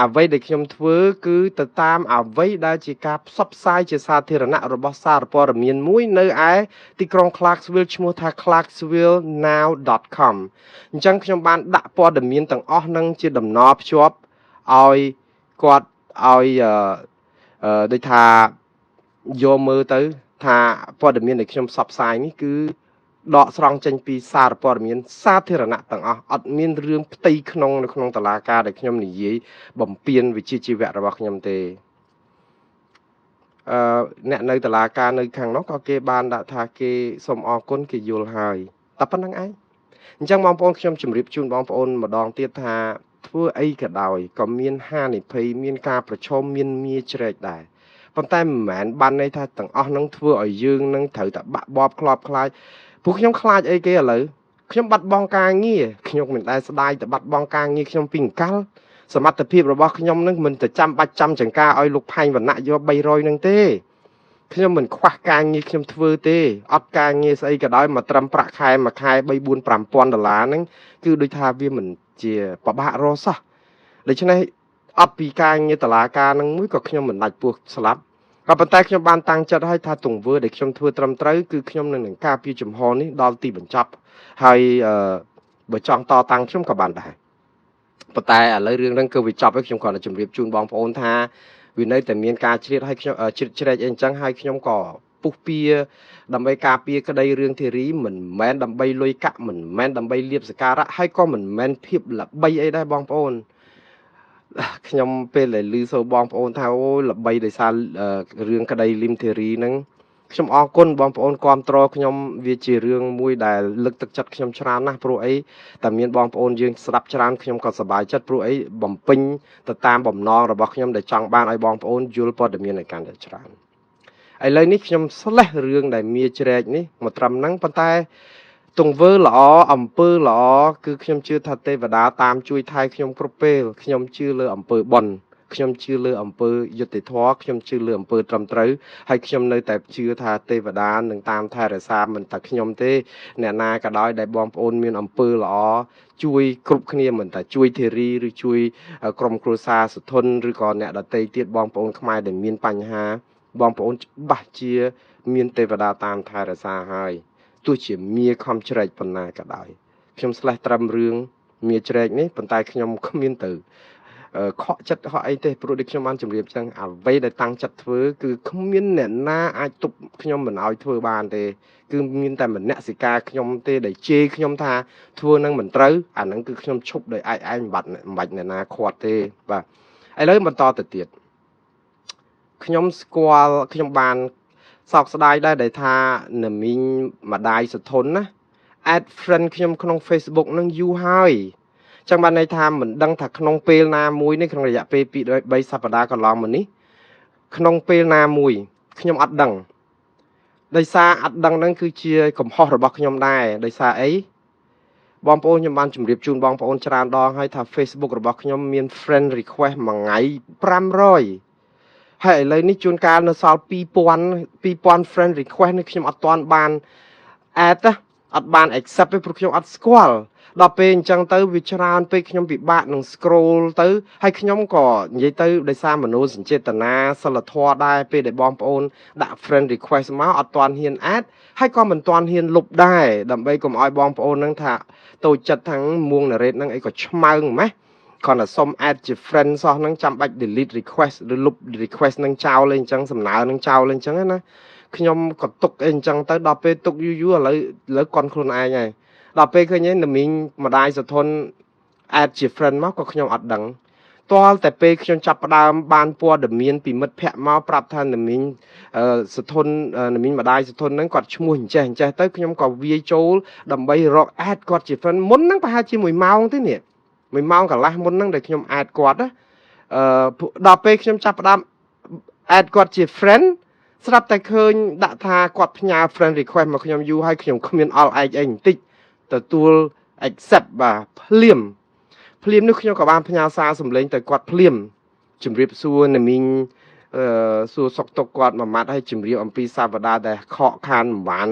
អ្វីដែលខ្ញុំធ្វើគឺទៅតាមអ្វីដែលជាការផ្សព្វផ្សាយជាសាធារណៈរបស់សារព័ត៌មានមួយនៅឯទីក្រុង Clarksville ឈ្មោះថា clarksvillenow.com អញ្ចឹងខ្ញុំបានដាក់ព័ត៌មានទាំងអស់នឹងជាដំណរភ្ជាប់ឲ្យគាត់ឲ្យដូចថាយកមើលទៅថាព័ត៌មានដែលខ្ញុំផ្សព្វផ្សាយនេះគឺដកស្រង់ចេញពីសារព័ត៌មានសាធារណៈទាំងអស់អត់មានរឿងផ្ទៃក្នុងនៅក្នុងតុលាការដែលខ្ញុំនិយាយបំពេញវិជ្ជាជីវៈរបស់ខ្ញុំទេអ្នកនៅតុលាការនៅខាងនោះក៏គេបានដាក់ថាគេសូមអរគុណគេយល់ហើយតែប៉ុណ្្នឹងឯងអញ្ចឹងបងប្អូនខ្ញុំជម្រាបជូនបងប្អូនម្ដងទៀតថាធ្វើអីក៏ដោយក៏មានហានិភ័យមានការប្រឈមមានមាជ្រែកដែរប៉ុន្តែមិនមែនបានន័យថាទាំងអស់នឹងធ្វើឲ្យយើងនឹងត្រូវតែបាក់បបខ្លោបខ្លាចពួកខ្ញុំខ្លាចអីគេឥឡូវខ្ញុំបាត់បង់ការងារខ្ញុំមិនដែលស្ដាយតែបាត់បង់ការងារខ្ញុំពីអង្កលសមត្ថភាពរបស់ខ្ញុំនឹងមិនទៅចាំបាច់ចាំចង្ការឲ្យលោកផែងវណ្ណៈយក300នឹងទេខ្ញុំមិនខ្វះការងារខ្ញុំធ្វើទេអត់ការងារស្អីក៏ដោយមកត្រឹមប្រាក់ខែមួយខែ3 4 5,000ដុល្លារហ្នឹងគឺដូចថាវាមិនជាពិបាករស់សោះដូច្នេះអត់ពីការងារតឡាការនឹងមួយក៏ខ្ញុំមិនដាច់ពោះស្លាប់ក៏ប៉ុន្តែខ្ញុំបានតាំងចិត្តឲ្យថាទង្វើដែលខ្ញុំធ្វើត្រឹមត្រូវគឺខ្ញុំនឹងការពារចំហនេះដល់ទីបញ្ចប់ហើយបើចង់តតាំងខ្ញុំក៏បានដែរប៉ុន្តែឥឡូវរឿងហ្នឹងគឺវាចប់ហើយខ្ញុំគ្រាន់តែជម្រាបជូនបងប្អូនថាវានៅតែមានការជ្រៀតឲ្យខ្ញុំជ្រៀតជ្រែកអីអញ្ចឹងហើយខ្ញុំក៏ពុះពៀដើម្បីការពារក្តីរឿងធីរីមិនមែនដើម្បីលុយកាក់មិនមែនដើម្បីលៀបសការៈហើយក៏មិនមែនភាពល្បីអីដែរបងប្អូនខ្ញុំពេលដែលឮសូរបងប្អូនថាអូយល្បីដោយសាររឿងក្តីលឹមធីរីហ្នឹងខ្ញុំអរគុណបងប្អូនគាំទ្រខ្ញុំវាជារឿងមួយដែលលើកទឹកចិត្តខ្ញុំច្រើនណាស់ព្រោះអីតែមានបងប្អូនយើងស្ដាប់ច្រើនខ្ញុំក៏សប្បាយចិត្តព្រោះអីបំពេញទៅតាមបំណងរបស់ខ្ញុំដែលចង់បានឲ្យបងប្អូនយល់ព័ត៌មានឲ្យកាន់តែច្រើនឥឡូវនេះខ្ញុំស្លេះរឿងដែលមាជ្រែកនេះមកត្រឹមហ្នឹងប៉ុន្តែទង្វើល្អអំពើល្អគឺខ្ញុំជឿថាទេវតាតាមជួយថែខ្ញុំគ្រប់ពេលខ្ញុំជឿលើអំពើបុណ្យខ្ញុំជឿលើអំពើយុត្តិធម៌ខ្ញុំជឿលើអំពើត្រឹមត្រូវហើយខ្ញុំនៅតែជឿថាទេវតានឹងតាមថែរក្សាមិនតែខ្ញុំទេអ្នកណាក៏ដោយដែលបងប្អូនមានអំពើល្អជួយគ្រប់គ្នាមិនតែជួយធីរីឬជួយក្រុមគ្រួសារសុធនឬក៏អ្នកដទៃទៀតបងប្អូនខ្មែរដែលមានបញ្ហាបងប្អូនច្បាស់ជាមានទេវតាតាមថែរក្សាហើយទោះជាមាខំជ្រែកប៉ុណ្ណាក៏ដោយខ្ញុំស្លេះត្រឹមរឿងមាជ្រែកនេះប៉ុន្តែខ្ញុំគ្មានទៅខកចិត្តខកអីទេព្រោះដូចខ្ញុំបានជម្រាបចឹងអ្វីដែលតាំងចិត្តធ្វើគឺគ្មានអ្នកណាអាចទប់ខ្ញុំមិនឲ្យធ្វើបានទេគឺមានតែមនសិការខ្ញុំទេដែលជេរខ្ញុំថាធ្វើនឹងមិនត្រូវអាហ្នឹងគឺខ្ញុំឈប់ដោយឯងមិនបាច់អ្នកណាខាត់ទេបាទឥឡូវបន្តទៅទៀតខ្ញុំស្គាល់ខ្ញុំបានសោកស្ដាយដែរដែលថាណាមីងម្ដាយសុធនណា add friend ខ្ញុំក្នុង Facebook នឹងយូរហើយចឹងបានន័យថាមិនដឹងថាក្នុងពេលណាមួយនេះក្នុងរយៈពេល2 3សប្តាហ៍កន្លងមកនេះក្នុងពេលណាមួយខ្ញុំអត់ដឹងដោយសារអត់ដឹងហ្នឹងគឺជាកំហុសរបស់ខ្ញុំដែរដោយសារអីបងប្អូនខ្ញុំបានជម្រាបជូនបងប្អូនច្រើនដងហើយថា Facebook របស់ខ្ញុំមាន friend request មួយថ្ងៃ500ហើយឥឡូវនេះជួនកាលនៅសល់2000 friend request នេះខ្ញុំអត់ទាន់បាន add អត់បាន accept ទេព្រោះខ្ញុំអត់ស្គាល់ដល់ពេលអញ្ចឹងទៅវាច្រើនពេកខ្ញុំពិបាកនឹង scroll ទៅហើយខ្ញុំក៏និយាយទៅដោយសារមនោសញ្ចេតនាសិលធម៌ដែរពេលដែលបងប្អូនដាក់ friend request មកអត់ទាន់ហ៊ាន add ហើយក៏មិនទាន់ហ៊ានលុបដែរដើម្បីកុំឲ្យបងប្អូននឹងថាតូចចិត្តទាំងមួង narrate ហ្នឹងអីក៏ឆ្មើងម៉េះគ្រាន់តែសុំ add ជា friend សោះហ្នឹងចាំបាច់ delete request ឬលុប request ហ្នឹងចោលអីអញ្ចឹងសំណើហ្នឹងចោលអីអញ្ចឹងណាខ្ញុំក៏ទុកអីអញ្ចឹងទៅដល់ពេលទុកយូរឥឡូវកន់ខ្លួនឯងហើយដល់ពេលឃើញណាមីងម្ដាយសធន add ជា friend មកក៏ខ្ញុំអត់ដឹងទាល់តែពេលខ្ញុំចាប់ផ្ដើមបានព័ត៌មានពីមិត្តភ័ក្តិមកប្រាប់ថាណាមីងសធនណាមីងម្ដាយសធនហ្នឹងគាត់ឈ្មោះអញ្ចេះទៅខ្ញុំក៏វាយចូលដើម្បីរក add គាត់ជា friend មុនហ្នឹងប្រហែលជា1ម៉ោងទេនេះ1ម៉ោងកន្លះមុនហ្នឹងដែលខ្ញុំ add គាត់ណាដល់ពេលខ្ញុំចាប់ផ្ដើម add គាត់ជា friend ស្រាប់តែឃើញដាក់ថាគាត់ផ្ញើ friend request មកខ្ញុំយូរហើយខ្ញុំគ្មានអល់ឯកអីបន្តិចទទួល accept បាទភ្លាមនេះខ្ញុំក៏បានផ្ញើសារសម្លេងទៅគាត់ភ្លាមជំរាបសួរណាមីងសួរសុខទុក្ខគាត់មួយម៉ាត់ហើយជំរាបអំពីសាវតាដែលខកខានមិនបាន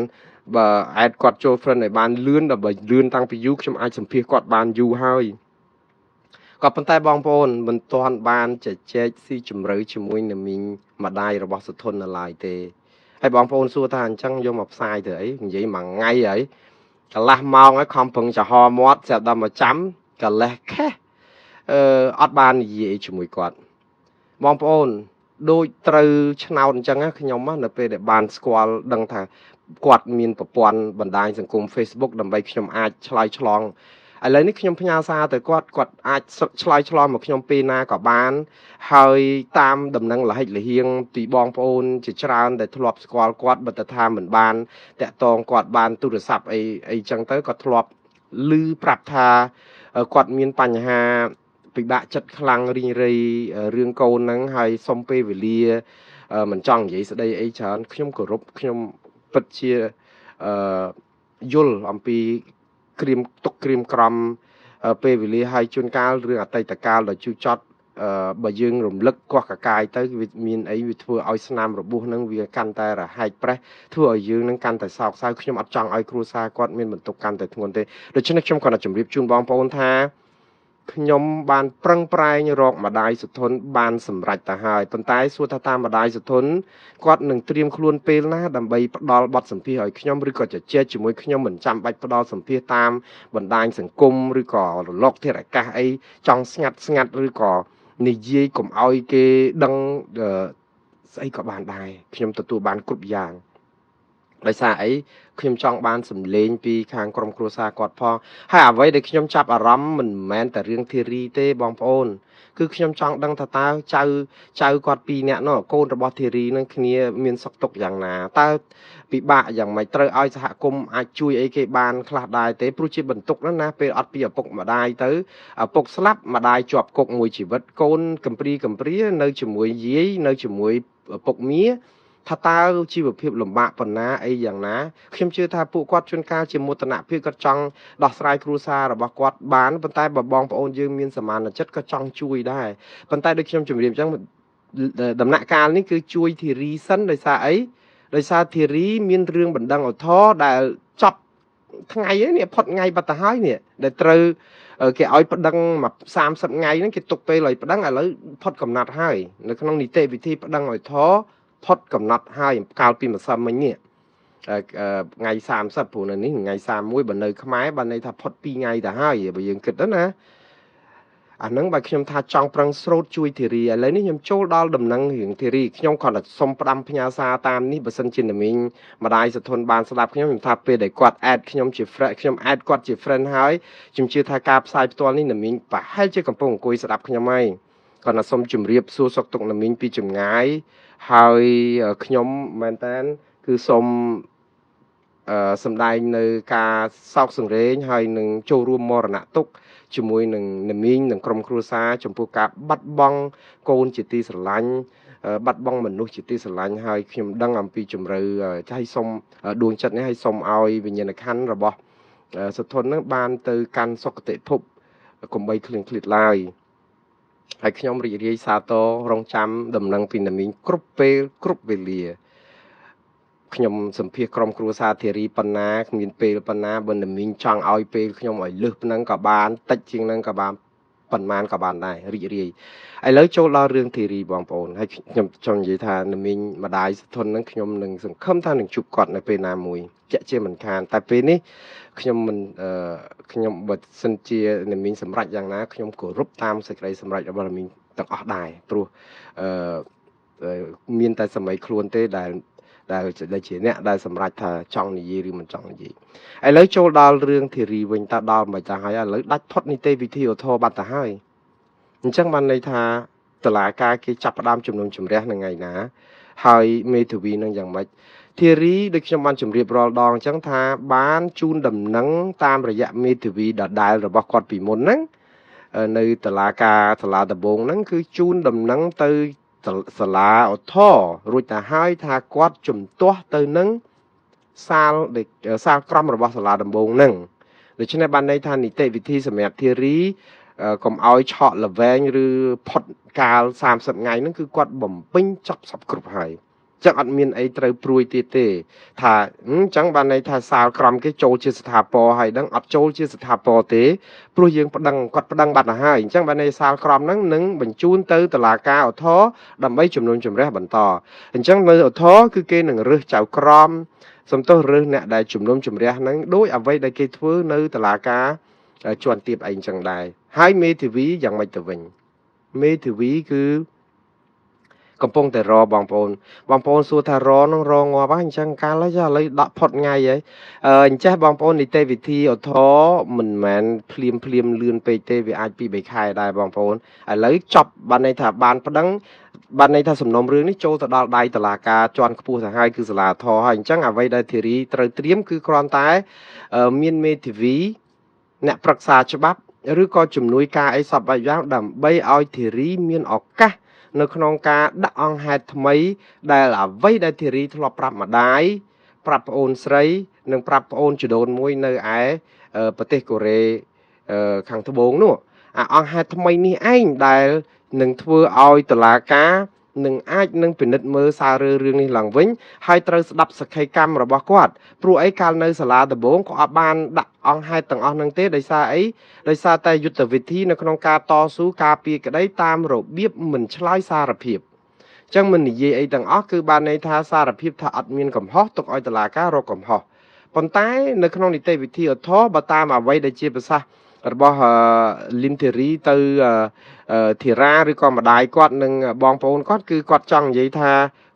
បើ add គាត់ចូល friend ឲ្យបានលឿនដើម្បីលឿនតាំងពីយូរខ្ញុំអាចសម្ភាសគាត់បានយូរហើយក៏ប៉ុន្តែបងប្អូនមិនទាន់បានជជែកស៊ីជម្រៅជាមួយនឹងមីងម្ដាយរបស់សុធននៅឡើយទេហើយបងប្អូនសួរថាអញ្ចឹងយកមកផ្សាយទៅអីនិយាយមួយថ្ងៃហើយកន្លះម៉ោងហើយខំប្រឹងចំហមាត់ស្រាប់ដល់មកចាំកលេសខេះអត់បាននិយាយជាមួយគាត់បងប្អូនដូចត្រូវឆ្នោតអញ្ចឹងខ្ញុំនៅពេលដែលបានស្គាល់ដឹងថាគាត់មានប្រព័ន្ធបណ្ដាញសង្គម Facebook ដើម្បីខ្ញុំអាចឆ្លើយឆ្លងឥឡូវនេះខ្ញុំផ្ញើសារទៅគាត់អាចឆ្លើយឆ្លងមកខ្ញុំពេលណាក៏បានហើយតាមដំណឹងលហិចលហៀងពីបងប្អូនជាច្រើនដែលធ្លាប់ស្គាល់គាត់បើតែថាមិនបានតាក់ទងគាត់បានទូរស័ព្ទអីចឹងទៅក៏ធ្លាប់ឮប្រាប់ថាគាត់មានបញ្ហាពិបាកចិត្តខ្លាំងរីងរៃរឿងកូនហ្នឹងហើយសុំពេលវេលាមិនចង់និយាយស្ដីអីច្រើនខ្ញុំគោរពខ្ញុំពិតជាយល់អំពីក្រៀមទុកក្រៀមក្រំពេលវេលាហើយជួនកាលរឿងអតីតកាលដ៏ជូរចត់បើយើងរំលឹកកោះកកាយទៅវាមានអីវាធ្វើឲ្យស្នាមរបួសនឹងវាកាន់តែរហែកប្រេះធ្វើឲ្យយើងនឹងកាន់តែសោកសៅខ្ញុំអត់ចង់ឲ្យគ្រួសារគាត់មានបន្ទុកកាន់តែធ្ងន់ទេដូច្នេះខ្ញុំក៏ជម្រាបជូនបងប្អូនថាខ្ញុំបានប្រឹងប្រែងរកម្ដាយសុធនបានសម្រេចទៅហើយប៉ុន្តែសួរថាតាមម្ដាយសុធនគាត់នឹងត្រៀមខ្លួនពេលណាដើម្បីផ្ដល់បទសម្ភាសន៍ឲ្យខ្ញុំឬក៏ជជែកជាមួយខ្ញុំមិនចាំបាច់ផ្ដល់សម្ភាសន៍តាមបណ្ដាញសង្គមឬក៏រលកធាតុអាកាសអីចង់ស្ងាត់ឬក៏និយាយកុំឲ្យគេដឹងស្អីក៏បានដែរខ្ញុំទទួលបានគ្រប់យ៉ាងដោយសារអីខ្ញុំចង់បានសម្លេងពីខាងក្រុមគ្រួសារគាត់ផងហើយអ្វីដែលខ្ញុំចាប់អារម្មណ៍មិនមែនតែរឿងធីរីទេបងប្អូនគឺខ្ញុំចង់ដឹងថាតើចៅគាត់ពីរនាក់នោះកូនរបស់ធីរីនឹងគ្នាមានសុខទុក្ខយ៉ាងណាតើពិបាកយ៉ាងម៉េចត្រូវឲ្យសហគមន៍អាចជួយអីគេបានខ្លះដែរទេព្រោះជាបន្ទុកណាពេលអត់ពីឪពុកម្ដាយទៅឪពុកស្លាប់ម្ដាយជាប់គុកមួយជីវិតកូនកំព្រានៅជាមួយយាយនៅជាមួយឪពុកមាថាតើជីវភាពលំបាកប៉ុណ្ណាអីយ៉ាងណាខ្ញុំជឿថាពួកគាត់ជួនកាលជាមោទនភាពគាត់ចង់ដោះស្រាយគ្រួសាររបស់គាត់បានប៉ុន្តែបើបងប្អូនយើងមានសមានចិត្តក៏ចង់ជួយដែរប៉ុន្តែដូចខ្ញុំជម្រាបអញ្ចឹងដំណាក់កាលនេះគឺជួយធីរីសិនដោយសារអីដោយសារធីរីមានរឿងបណ្ដឹងឧទ្ធរដែលចប់ថ្ងៃនេះផុតថ្ងៃបាត់ទៅហើយនេះដែលត្រូវគេឲ្យប្តឹងមក30ថ្ងៃហ្នឹងគេទុកពេលឲ្យប្តឹងឥឡូវផុតកំណត់ហើយនៅក្នុងនីតិវិធីប្តឹងឧទ្ធរផុតកំណត់ហើយកាលពីម្សិលមិញនេះថ្ងៃ30ព្រោះនៅនេះថ្ងៃ31បើនៅខ្មែរបើន័យថាផុត2ថ្ងៃទៅហើយបើយើងគិតទៅណាអាហ្នឹងបើខ្ញុំថាចង់ប្រឹងស្រូតជួយធីរីឥឡូវនេះខ្ញុំចូលដល់ដំណឹងរឿងធីរីខ្ញុំគ្រាន់តែសុំផ្ដាំផ្ញើសារតាមនេះបើសិនជាណាមីងម្ដាយសធនបានស្ដាប់ខ្ញុំថាពេលដែលគាត់ add ខ្ញុំជា friend ខ្ញុំ add គាត់ជា friend ហើយខ្ញុំជឿថាការផ្សាយផ្ទាល់នេះណាមីងប្រហែលជាកំពុងអង្គុយស្ដាប់ខ្ញុំហើយគ្រាន់តែសុំជម្រាបសួរសុខទុក្ខណាមីងពីចម្ងាយហើយខ្ញុំមែនតើគឺសូមសម្ដែងនៅការសោកសង្រេងហើយនឹងចូលរួមមរណទុក្ខជាមួយនឹងនាមីងនិងក្រុមគ្រួសារចំពោះការបាត់បង់កូនជាទីស្រឡាញ់បាត់បង់មនុស្សជាទីស្រឡាញ់ហើយខ្ញុំដឹងអំពីជំរឿហើយសូមដួងចិត្តនេះហើយសូមឲ្យវិញ្ញាណក្ខន្ធរបស់សុធននឹងបានទៅកាន់សុគតិភពកុំបីឃ្លៀងឃ្លាតឡើយហើយខ្ញុំរីករាយសាទររងចាំដំណឹងពីនាមីងគ្រប់ពេលគ្រប់វេលា ខ្ញុំសម្ភាសក្រុមគ្រួសារធារីប៉ុណ្ណាគ្មានពេលប៉ុណ្ណាបើនឹងមីងចង់ឲ្យពេលខ្ញុំឲ្យលឹះប៉ុណ្ណឹងក៏បានតិចជាងហ្នឹងក៏បានប៉ុន្មានក៏បានដែររីករាយឥឡូវចូលដល់រឿងធារីបងប្អូនហើយខ្ញុំចង់និយាយថានឹងមីងម្ដាយសធនហ្នឹងខ្ញុំនឹងសង្ឃឹមថានឹងជួបគាត់នៅពេលណាមួយជាក់ជាមិនខានតែពេលនេះខ្ញុំមិនខ្ញុំបើសិនជានឹងមីងសម្រេចយ៉ាងណាខ្ញុំគោរពតាមសេចក្តីសម្រេចរបស់មីងទាំងអស់ដែរព្រោះមានតែសម័យខ្លួនទេដែលជាអ្នកដែលសម្រេចថាចង់និយាយឬមិនចង់និយាយឥឡូវចូលដល់រឿងធីរីវិញតើដល់មិនចាស់ហើយឥឡូវដាច់ផុតនីតិវិធីឧទ្ធរបាត់ទៅហើយអញ្ចឹងបានន័យថាតឡាការគេចាប់ផ្ដើមជំនុំជម្រះនៅថ្ងៃណាហើយមេធាវីនឹងយ៉ាងម៉េចធីរីដូចខ្ញុំបានជម្រាបរាល់ដងអញ្ចឹងថាបានជូនដំណឹងតាមរយៈមេធាវីដដែលរបស់គាត់ពីមុនហ្នឹងនៅតឡាការសាលាដំបងហ្នឹងគឺជូនដំណឹងទៅសាលាឧទ្ធររួចទៅហើយថាគាត់ជំទាស់ទៅនឹងសាលក្រមរបស់សាលាដំបងហ្នឹងដូច្នេះបានន័យថានីតិវិធីសម្រាប់ធារីកុំឲ្យឆក់ល្វែងឬផុតកាល30ថ្ងៃហ្នឹងគឺគាត់បំពេញចប់សពគ្រប់ហើយចឹងអត់មានអីត្រូវព្រួយទៀតទេថាអញ្ចឹងបានន័យថាសាលក្រមគេចូលជាស្ថាពរហើយដឹងអត់ចូលជាស្ថាពរទេព្រោះយើងគាត់ប្តឹងបាត់ទៅហើយអញ្ចឹងបានន័យសាលក្រមហ្នឹងនឹងបញ្ជូនទៅតុលាការឧទ្ធរដើម្បីជំនុំជម្រះបន្តអញ្ចឹងនៅឧទ្ធរគឺគេនឹងរើសចៅក្រមសំទោសរើសអ្នកដែលជំនុំជម្រះហ្នឹងដោយអ្វីដែលគេធ្វើនៅតុលាការជាន់ទាបអីអញ្ចឹងដែរហើយមេធាវីយ៉ាងម៉េចទៅវិញមេធាវីគឺកំពុងតែរបងប្អូនសួរថារនឹងរងាប់ហើយអញ្ចឹងកាលហើយឥឡូវដកផុតថ្ងៃហើយអញ្ចេះបងប្អូននីតិវិធីឧទ្ធរមិនមែនភ្លាមលឿនពេកទេវាអាចពី3ខែដែរបងប្អូនឥឡូវចប់បានន័យថាបានប្តឹងបានន័យថាសំណុំរឿងនេះចូលទៅដល់ដៃតុលាការជាន់ខ្ពស់ទៅហើយគឺសាលាធរហើយអញ្ចឹងអ្វីដែលធារីត្រូវត្រៀមគឺគ្រាន់តែមានមេធាវីអ្នកប្រឹក្សាច្បាប់ឬក៏ជំនួយការអីសពបែបយ៉ាងដើម្បីឲ្យធារីមានឱកាសនៅក្នុងការដាក់អង្គហេតុថ្មីដែលអ្វីដែលធារីធ្លាប់ប្រាប់ម្ដាយប្រាប់ប្អូនស្រីនិងប្រាប់ប្អូនជីដូនមួយនៅឯប្រទេសកូរ៉េខាងត្បូងនោះអង្គហេតុថ្មីនេះឯងដែលនឹងធ្វើឲ្យតុលាការនឹងអាចនឹងពិនិត្យមើលសាររឿងនេះឡើងវិញហើយត្រូវស្ដាប់សក្ខីកម្មរបស់គាត់ព្រោះអីកាលនៅសាលាដំបងក៏អត់បានដាក់អង្គហេតុទាំងអស់ហ្នឹងទេដោយសារអីដោយសារតែយុទ្ធវិធីនៅក្នុងការតស៊ូការពារក្តីតាមរបៀបមិនឆ្លើយសារភាពអញ្ចឹងមិននិយាយអីទាំងអស់គឺបានន័យថាសារភាពថាអត់មានកំហុសទុកឲ្យតុលាការរកកំហុសប៉ុន្តែនៅក្នុងនីតិវិធីឧទ្ធរបើតាមអ្វីដែលជាប្រសាសន៍របស់លីមធីរីទៅធីរ៉ាឬក៏ម្ដាយគាត់និងបងប្អូនគាត់គឺគាត់ចង់និយាយថា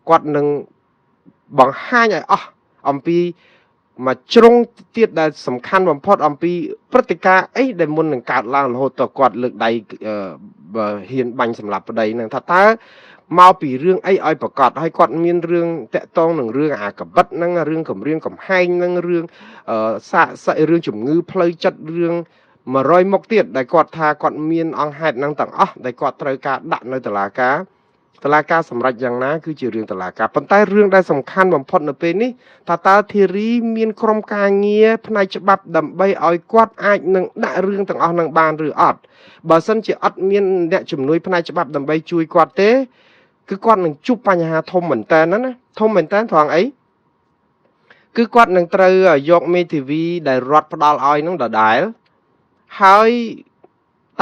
គាត់នឹងបង្ហាញឲ្យអស់អំពីមួយជ្រុងទៀតដែលសំខាន់បំផុតអំពីព្រឹត្តិការណ៍អីដែលមុននឹងកើតឡើងរហូតដល់គាត់លើកដៃហ៊ានបាញ់សម្លាប់ប្តីនឹងថាតើមកពីរឿងអីឲ្យប្រកាសហើយគាត់មានរឿងតាក់ទងនឹងរឿងអាកបិតហ្នឹងរឿងគម្រាមកំហែងហ្នឹងរឿងសាក់រឿងជំងឺផ្លូវចិត្តរឿង100មុខទៀតដែលគាត់ថាគាត់មានអង្គហេតុហ្នឹងទាំងអស់ដែលគាត់ត្រូវការដាក់នៅតុលាការសម្រេចយ៉ាងណាគឺជារឿងតុលាការប៉ុន្តែរឿងដែលសំខាន់បំផុតនៅពេលនេះថាតើធីរីមានក្រុមការងារផ្នែកច្បាប់ដើម្បីឲ្យគាត់អាចនឹងដាក់រឿងទាំងអស់ហ្នឹងបានឬអត់បើសិនជាអត់មានអ្នកជំនួយផ្នែកច្បាប់ដើម្បីជួយគាត់ទេគឺគាត់នឹងជួបបញ្ហាធំមែនតើណាធំមែនតើត្រង់អីគឺគាត់នឹងត្រូវយកមេធាវីដែលរដ្ឋផ្ដាល់ឲ្យហ្នឹងដដែលហើយ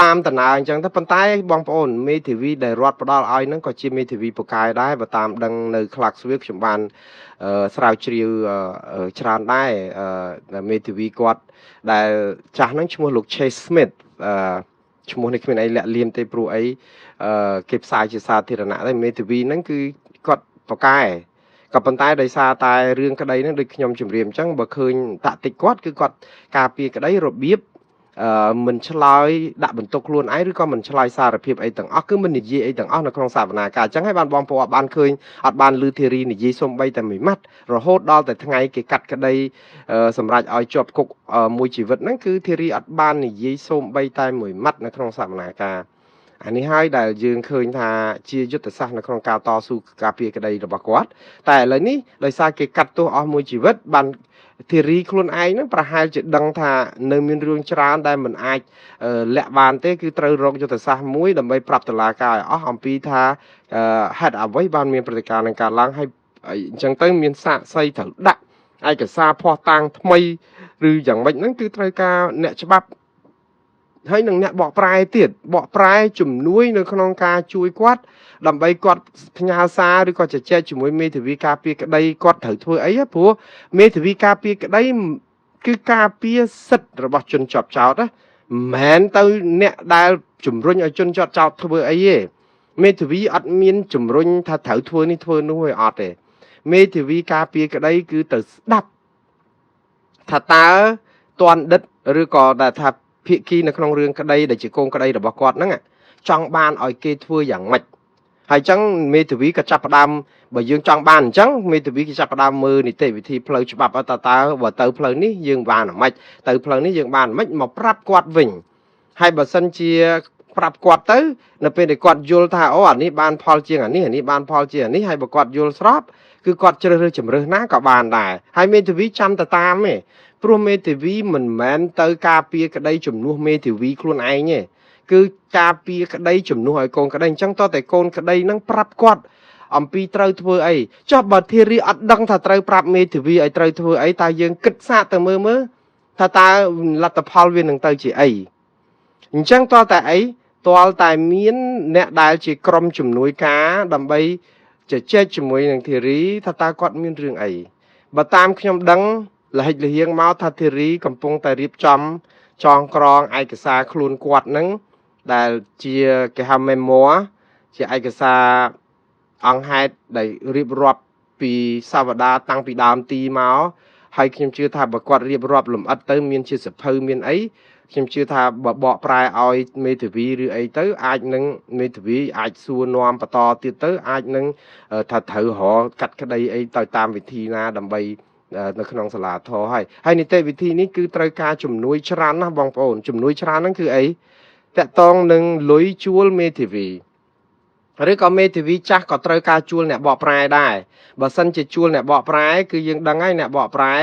តាមតំណើអញ្ចឹងទៅប៉ុន្តែបងប្អូនមេធាវីដែលរដ្ឋផ្ដាល់ឲ្យហ្នឹងក៏ជាមេធាវីពូកែដែរបើតាមដឹងនៅខ្លះស្វាខ្ញុំបានស្រាវជ្រាវច្រើនដែរមេធាវីគាត់ដែលចាស់ហ្នឹងឈ្មោះលោក Chase Smith ឈ្មោះនេះគ្មានអីលាក់លៀមទេព្រោះអីគេផ្សាយជាសាធារណៈដែរមេធាវីហ្នឹងគឺគាត់ពូកែក៏ប៉ុន្តែដោយសារតែរឿងក្តីហ្នឹងដូចខ្ញុំជម្រាបអញ្ចឹងបើឃើញតាក់ទិចគាត់គឺគាត់ការពារក្តីរបៀបមិនឆ្លើយដាក់បន្ទុកខ្លួនឯងឬក៏មិនឆ្លើយសារភាពអីទាំងអស់គឺមិននិយាយអីទាំងអស់នៅក្នុងសវនាការអញ្ចឹងហើយបានបងប្អូនបានឃើញអត់បានលឺធីរីនិយាយសូម្បីតែមួយម៉ាត់រហូតដល់តែថ្ងៃគេកាត់ក្តីសម្រាប់ឲ្យជាប់គុកមួយជីវិតហ្នឹងគឺធីរីអត់បាននិយាយសូម្បីតែមួយម៉ាត់នៅក្នុងសវនាការអានេះហើយដែលយើងឃើញថាជាយុទ្ធសាស្ត្រនៅក្នុងការតស៊ូការពារក្តីរបស់គាត់តែឥឡូវនេះដោយសារគេកាត់ទោសអស់មួយជីវិតបានធីរីខ្លួនឯងហ្នឹងប្រហែលជាដឹងថានៅមានរឿងច្រើនដែលមិនអាចលាក់បានទេគឺត្រូវរកយុទ្ធសាស្ត្រមួយដើម្បីប្រាប់តុលាការឲ្យអស់អំពីថាហេតុអ្វីបានមានព្រឹត្តិការណ៍នឹងកើតឡើងហើយ អញ្ចឹងទៅមានសាកសីត្រូវដាក់ឯកសារភស្តុតាងថ្មីឬយ៉ាងម៉េចហ្នឹងគឺត្រូវការអ្នកច្បាប់ហើយនឹងអ្នកបកប្រែទៀតបកប្រែជំនួយនៅក្នុងការជួយគាត់ដើម្បីគាត់ផ្ញើសារឬក៏ជជែកជាមួយមេធាវីការពារក្តីគាត់ត្រូវធ្វើអីព្រោះមេធាវីការពារក្តីគឺការពារសិទ្ធិរបស់ជនជាប់ចោតណាមិនមែនទៅអ្នកដែលជំរុញឲ្យជនជាប់ចោតធ្វើអីទេមេធាវីអត់មានជំរុញថាត្រូវធ្វើនេះធ្វើនោះទេអត់ទេមេធាវីការពារក្តីគឺទៅស្ដាប់ថាតើតន់ដិតឬក៏ដែលថាភាគីនៅក្នុងរឿងក្តីដែលជាកូនក្តីរបស់គាត់ហ្នឹងចង់បានឲ្យគេធ្វើយ៉ាងម៉េចហើយអញ្ចឹងមេធាវីក៏ចាប់ផ្ដើមបើយើងចង់បានអញ្ចឹងមេធាវីគេចាប់ផ្ដើមមើលនីតិវិធីផ្លូវច្បាប់តើបើទៅផ្លូវនេះយើងបានអាម៉េចទៅផ្លូវនេះយើងបានអាម៉េចមកប្រាប់គាត់វិញហើយបើសិនជាប្រាប់គាត់ទៅនៅពេលដែលគាត់យល់ថាអូអានេះបានផលជាងអានេះបានផលជាងអានេះហើយបើគាត់យល់ស្របគឺគាត់ជ្រើសរើសជំរើសណាក៏បានដែរហើយមេធាវីចាំទៅតាមទេព្រោះមេធាវីមិនមែនទៅការពារក្តីជំនួសមេធាវីខ្លួនឯងទេគឺការពារក្តីជំនួសឲ្យកូនក្តីអញ្ចឹងតើតែកូនក្តីនឹងប្រាប់គាត់អំពីត្រូវធ្វើអីចុះបើធារីអត់ដឹងថាត្រូវប្រាប់មេធាវីឲ្យត្រូវធ្វើអីតើយើងគិតសាកទៅមើលថាតើលទ្ធផលវានឹងទៅជាអីអញ្ចឹងតើតែអីទាល់តែមានអ្នកដែលជាក្រុមជំនួយការដើម្បីជជែកជាមួយនឹងធារីថាតើគាត់មានរឿងអីបើតាមខ្ញុំដឹងលហិចលហៀងមកថាធារីកំពុងតែរៀបចំចងក្រងឯកសារខ្លួនគាត់នឹងដែលជាគេហៅ memoir ជាឯកសារអង្គហេតុដែលរៀបរាប់ពីសាវតាតាំងពីដើមទីមកហើយខ្ញុំជឿថាបើគាត់រៀបរាប់លម្អិតទៅមានជាសភៅមានអីខ្ញុំជឿថាបើបកប្រែឲ្យមេធាវីឬអីទៅអាចនឹងមេធាវីអាចសួរនាំបន្តទៀតទៅអាចនឹងថាត្រូវរកកាត់ក្តីអីទៅតាមវិធីណាដើម្បីនៅក្នុងសាលាធរហើយនីតិវិធីនេះគឺត្រូវការជំនួយច្រើនណាស់បងប្អូនជំនួយច្រើនហ្នឹងគឺអីតកតងនឹងលុយជួលមេធាវីឬក៏មេធាវីចាស់ក៏ត្រូវការជួលអ្នកបកប្រែដែរបើសិនជាជួលអ្នកបកប្រែគឺយើងដឹងហើយអ្នកបកប្រែ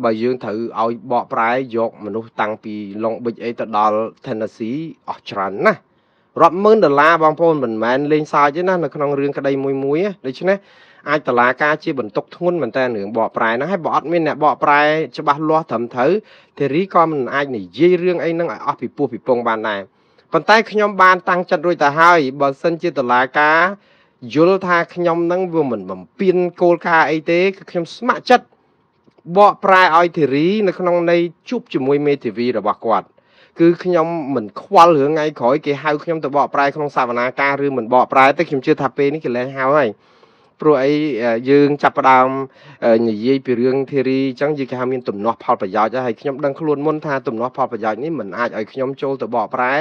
បើយើងត្រូវឲ្យបកប្រែយកមនុស្សតាំងពី Long Beach អីទៅដល់ Tennessee អស់ច្រើនណាស់រាប់ម៉ឺនដុល្លារបងប្អូនមិនមែនលេងសើចទេណានៅក្នុងរឿងក្តីមួយដូច្នេះអាចតឡាការជាបន្ទុកធ្ងន់មែនតើរឿងបកប្រែហ្នឹងហើយបើអត់មានអ្នកបកប្រែច្បាស់លាស់ត្រឹមត្រូវធារីក៏មិនអាចនិយាយរឿងអីហ្នឹងឲ្យអស់ពីពោះពីពងបានដែរប៉ុន្តែខ្ញុំបានតាំងចិត្តរួចទៅហើយបើសិនជាតឡាការយល់ថាខ្ញុំហ្នឹងវាមិនបំពេញគោលការណ៍អីទេគឺខ្ញុំស្ម័គ្រចិត្តបកប្រែឲ្យធារីនៅក្នុងន័យជួបជាមួយមេធាវីរបស់គាត់គឺខ្ញុំមិនខ្វល់រឿងថ្ងៃក្រោយគេហៅខ្ញុំទៅបកប្រែក្នុងសវនាការឬមិនបកប្រែទេខ្ញុំជឿថាពេលនេះគេលែងហៅហើយព្រោះអីយើងចាប់ផ្ដើមនិយាយពីរឿងធារីអញ្ចឹងយើងគេហៅមានទំនាស់ផលប្រយោជន៍ហើយខ្ញុំដឹងខ្លួនមុនថាទំនាស់ផលប្រយោជន៍នេះមិនអាចឲ្យខ្ញុំចូលទៅបកប្រែ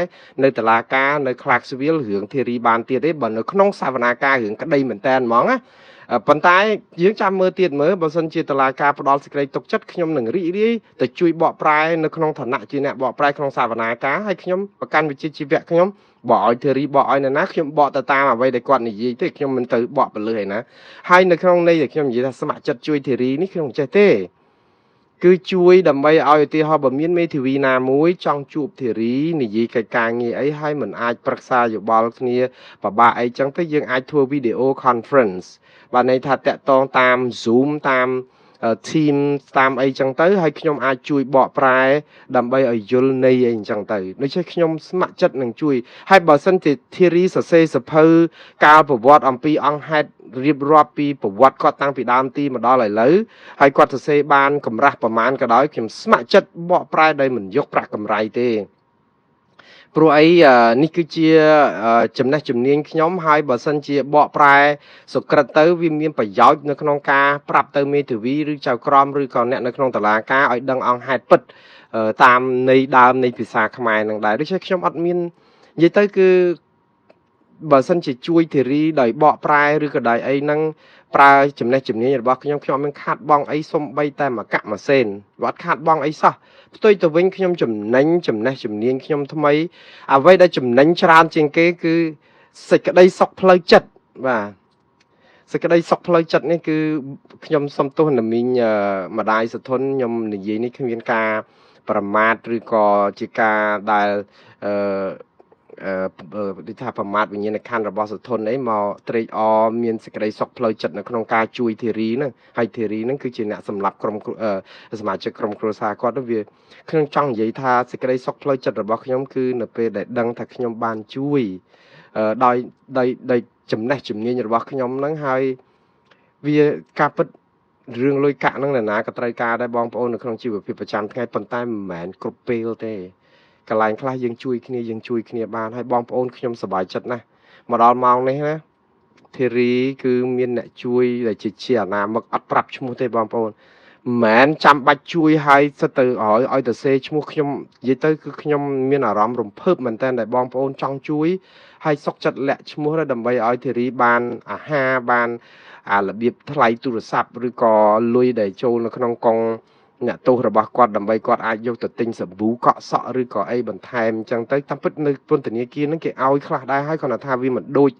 នៅតុលាការនៅ Clarksville រឿងធារីបានទៀតទេបើនៅក្នុងសវនាការរឿងក្តីមែនតើហ្មងណាប៉ុន្តែយើងចាំមើលទៀតមើលបើសិនជាតុលាការផ្ដល់សេចក្តីទុកចិត្តខ្ញុំនឹងរីករាយទៅជួយបកប្រែនៅក្នុងឋានៈជាអ្នកបកប្រែក្នុងសវនាការហើយខ្ញុំប្រកាន់វិជ្ជាជីវៈខ្ញុំបកឲ្យធារីបកឲ្យណាខ្ញុំបកទៅតាមអ្វីដែលគាត់និយាយទេខ្ញុំមិនទៅបកទៅលើឯណាហើយនៅក្នុងន័យដែលខ្ញុំនិយាយថាស្ម័គ្រចិត្តជួយធារីនេះខ្ញុំមិនចេះទេគឺជួយដើម្បីឲ្យឧទាហរណ៍បើមានមេធាវីណាមួយចង់ជួបធារីនិយាយកិច្ចការងារអីហើយមិនអាចប្រឹក្សាយោបល់គ្នាពិបាកអីចឹងទៅយើងអាចធ្វើវីដេអូ conference បាទន័យថាតាក់ទងតាម Zoom តាម team តាមអីចឹងទៅហើយខ្ញុំអាចជួយបកប្រែដើម្បីឲ្យយល់ន័យអីចឹងទៅដូច្នេះខ្ញុំស្ម័គ្រចិត្តនឹងជួយហើយបើសិនជាធារីសរសេរសភៅកាលប្រវត្តិអំពីអង្គហេតុរៀបរាប់ពីប្រវត្តិគាត់តាំងពីដើមទីមកដល់ឥឡូវហើយគាត់សរសេរបានកម្រាស់ប្រមាណក៏ដោយខ្ញុំស្ម័គ្រចិត្តបកប្រែដោយមិនយកប្រាក់កម្រៃទេព្រោះអីនេះគឺជាចំណេះជំនាញខ្ញុំហើយបើសិនជាបកប្រែសុក្រិតទៅវាមានប្រយោជន៍នៅក្នុងការប្រាប់ទៅមេធាវីឬចៅក្រមឬក៏អ្នកនៅក្នុងតុលាការឲ្យដឹងអង្គហេតុពិតតាមន័យដើមនៃភាសាខ្មែរនឹងដែរដូច្នេះខ្ញុំអត់មាននិយាយទៅគឺបើសិនជាជួយធារីដោយបកប្រែឬក៏ដោយអីហ្នឹងប្រើចំណេះជំនាញរបស់ខ្ញុំអត់មានខាត់បងអីសំបីតែមួយកម៉ាសេនអត់ខាត់បងអីសោះផ្ទុយទៅវិញខ្ញុំចំណេះជំនាញខ្ញុំថ្មីអ្វីដែលចំណេញច្រើនជាងគេគឺសេចក្តីសុខផ្លូវចិត្តបាទសេចក្តីសុខផ្លូវចិត្តនេះគឺខ្ញុំសុំទោសណាមីងម្ដាយសធនខ្ញុំនិយាយនេះគ្មានការប្រមាថឬក៏ជាការដែល ដូចថាប្រមាថវិញ្ញាណក្ខន្ធរបស់សធនអីមកត្រេកអរមានសេចក្តីសុខផ្លូវចិត្តនៅក្នុងការជួយធីរីហ្នឹងហើយធីរីហ្នឹងគឺជាអ្នកសម្រាប់ក្រុមសមាជិកក្រុមគ្រួសារគាត់ទៅវាខ្ញុំចង់និយាយថាសេចក្តីសុខផ្លូវចិត្តរបស់ខ្ញុំគឺនៅពេលដែលដឹងថាខ្ញុំបានជួយដោយចំណេះជំនាញរបស់ខ្ញុំហ្នឹងហើយវាការពិតរឿងលុយកាក់ហ្នឹងណាក៏ត្រូវការដែរបងប្អូននៅក្នុងជីវភាពប្រចាំថ្ងៃប៉ុន្តែមិនមែនគ្រប់ពេលទេកន្លែងខ្លះយើងជួយគ្នាបានហើយបងប្អូនខ្ញុំសប្បាយចិត្តណាស់មកដល់ម៉ោងនេះណាធីរីគឺមានអ្នកជួយដែលជាអនាមិកអត់ប្រាប់ឈ្មោះទេបងប្អូនមិនមែនចាំបាច់ជួយឲ្យសិតទៅឲ្យទៅសេឈ្មោះខ្ញុំនិយាយទៅគឺខ្ញុំមានអារម្មណ៍រំភើបមែនតើដែលបងប្អូនចង់ជួយហើយសុកចិត្តលាក់ឈ្មោះដើម្បីឲ្យធីរីបានអាហារបានរបៀបថ្លៃទូរស័ព្ទឬក៏លុយដែលចូលនៅក្នុងកងអ្នកទោសរបស់គាត់ដើម្បីគាត់អាចយកទៅទិញសាប៊ូកក់សក់ឬក៏អីបន្ថែមអញ្ចឹងទៅតាមពិតនៅពន្ធនាគារហ្នឹងគេឲ្យខ្លះដែរហើយគាត់ថាវាមិនដូច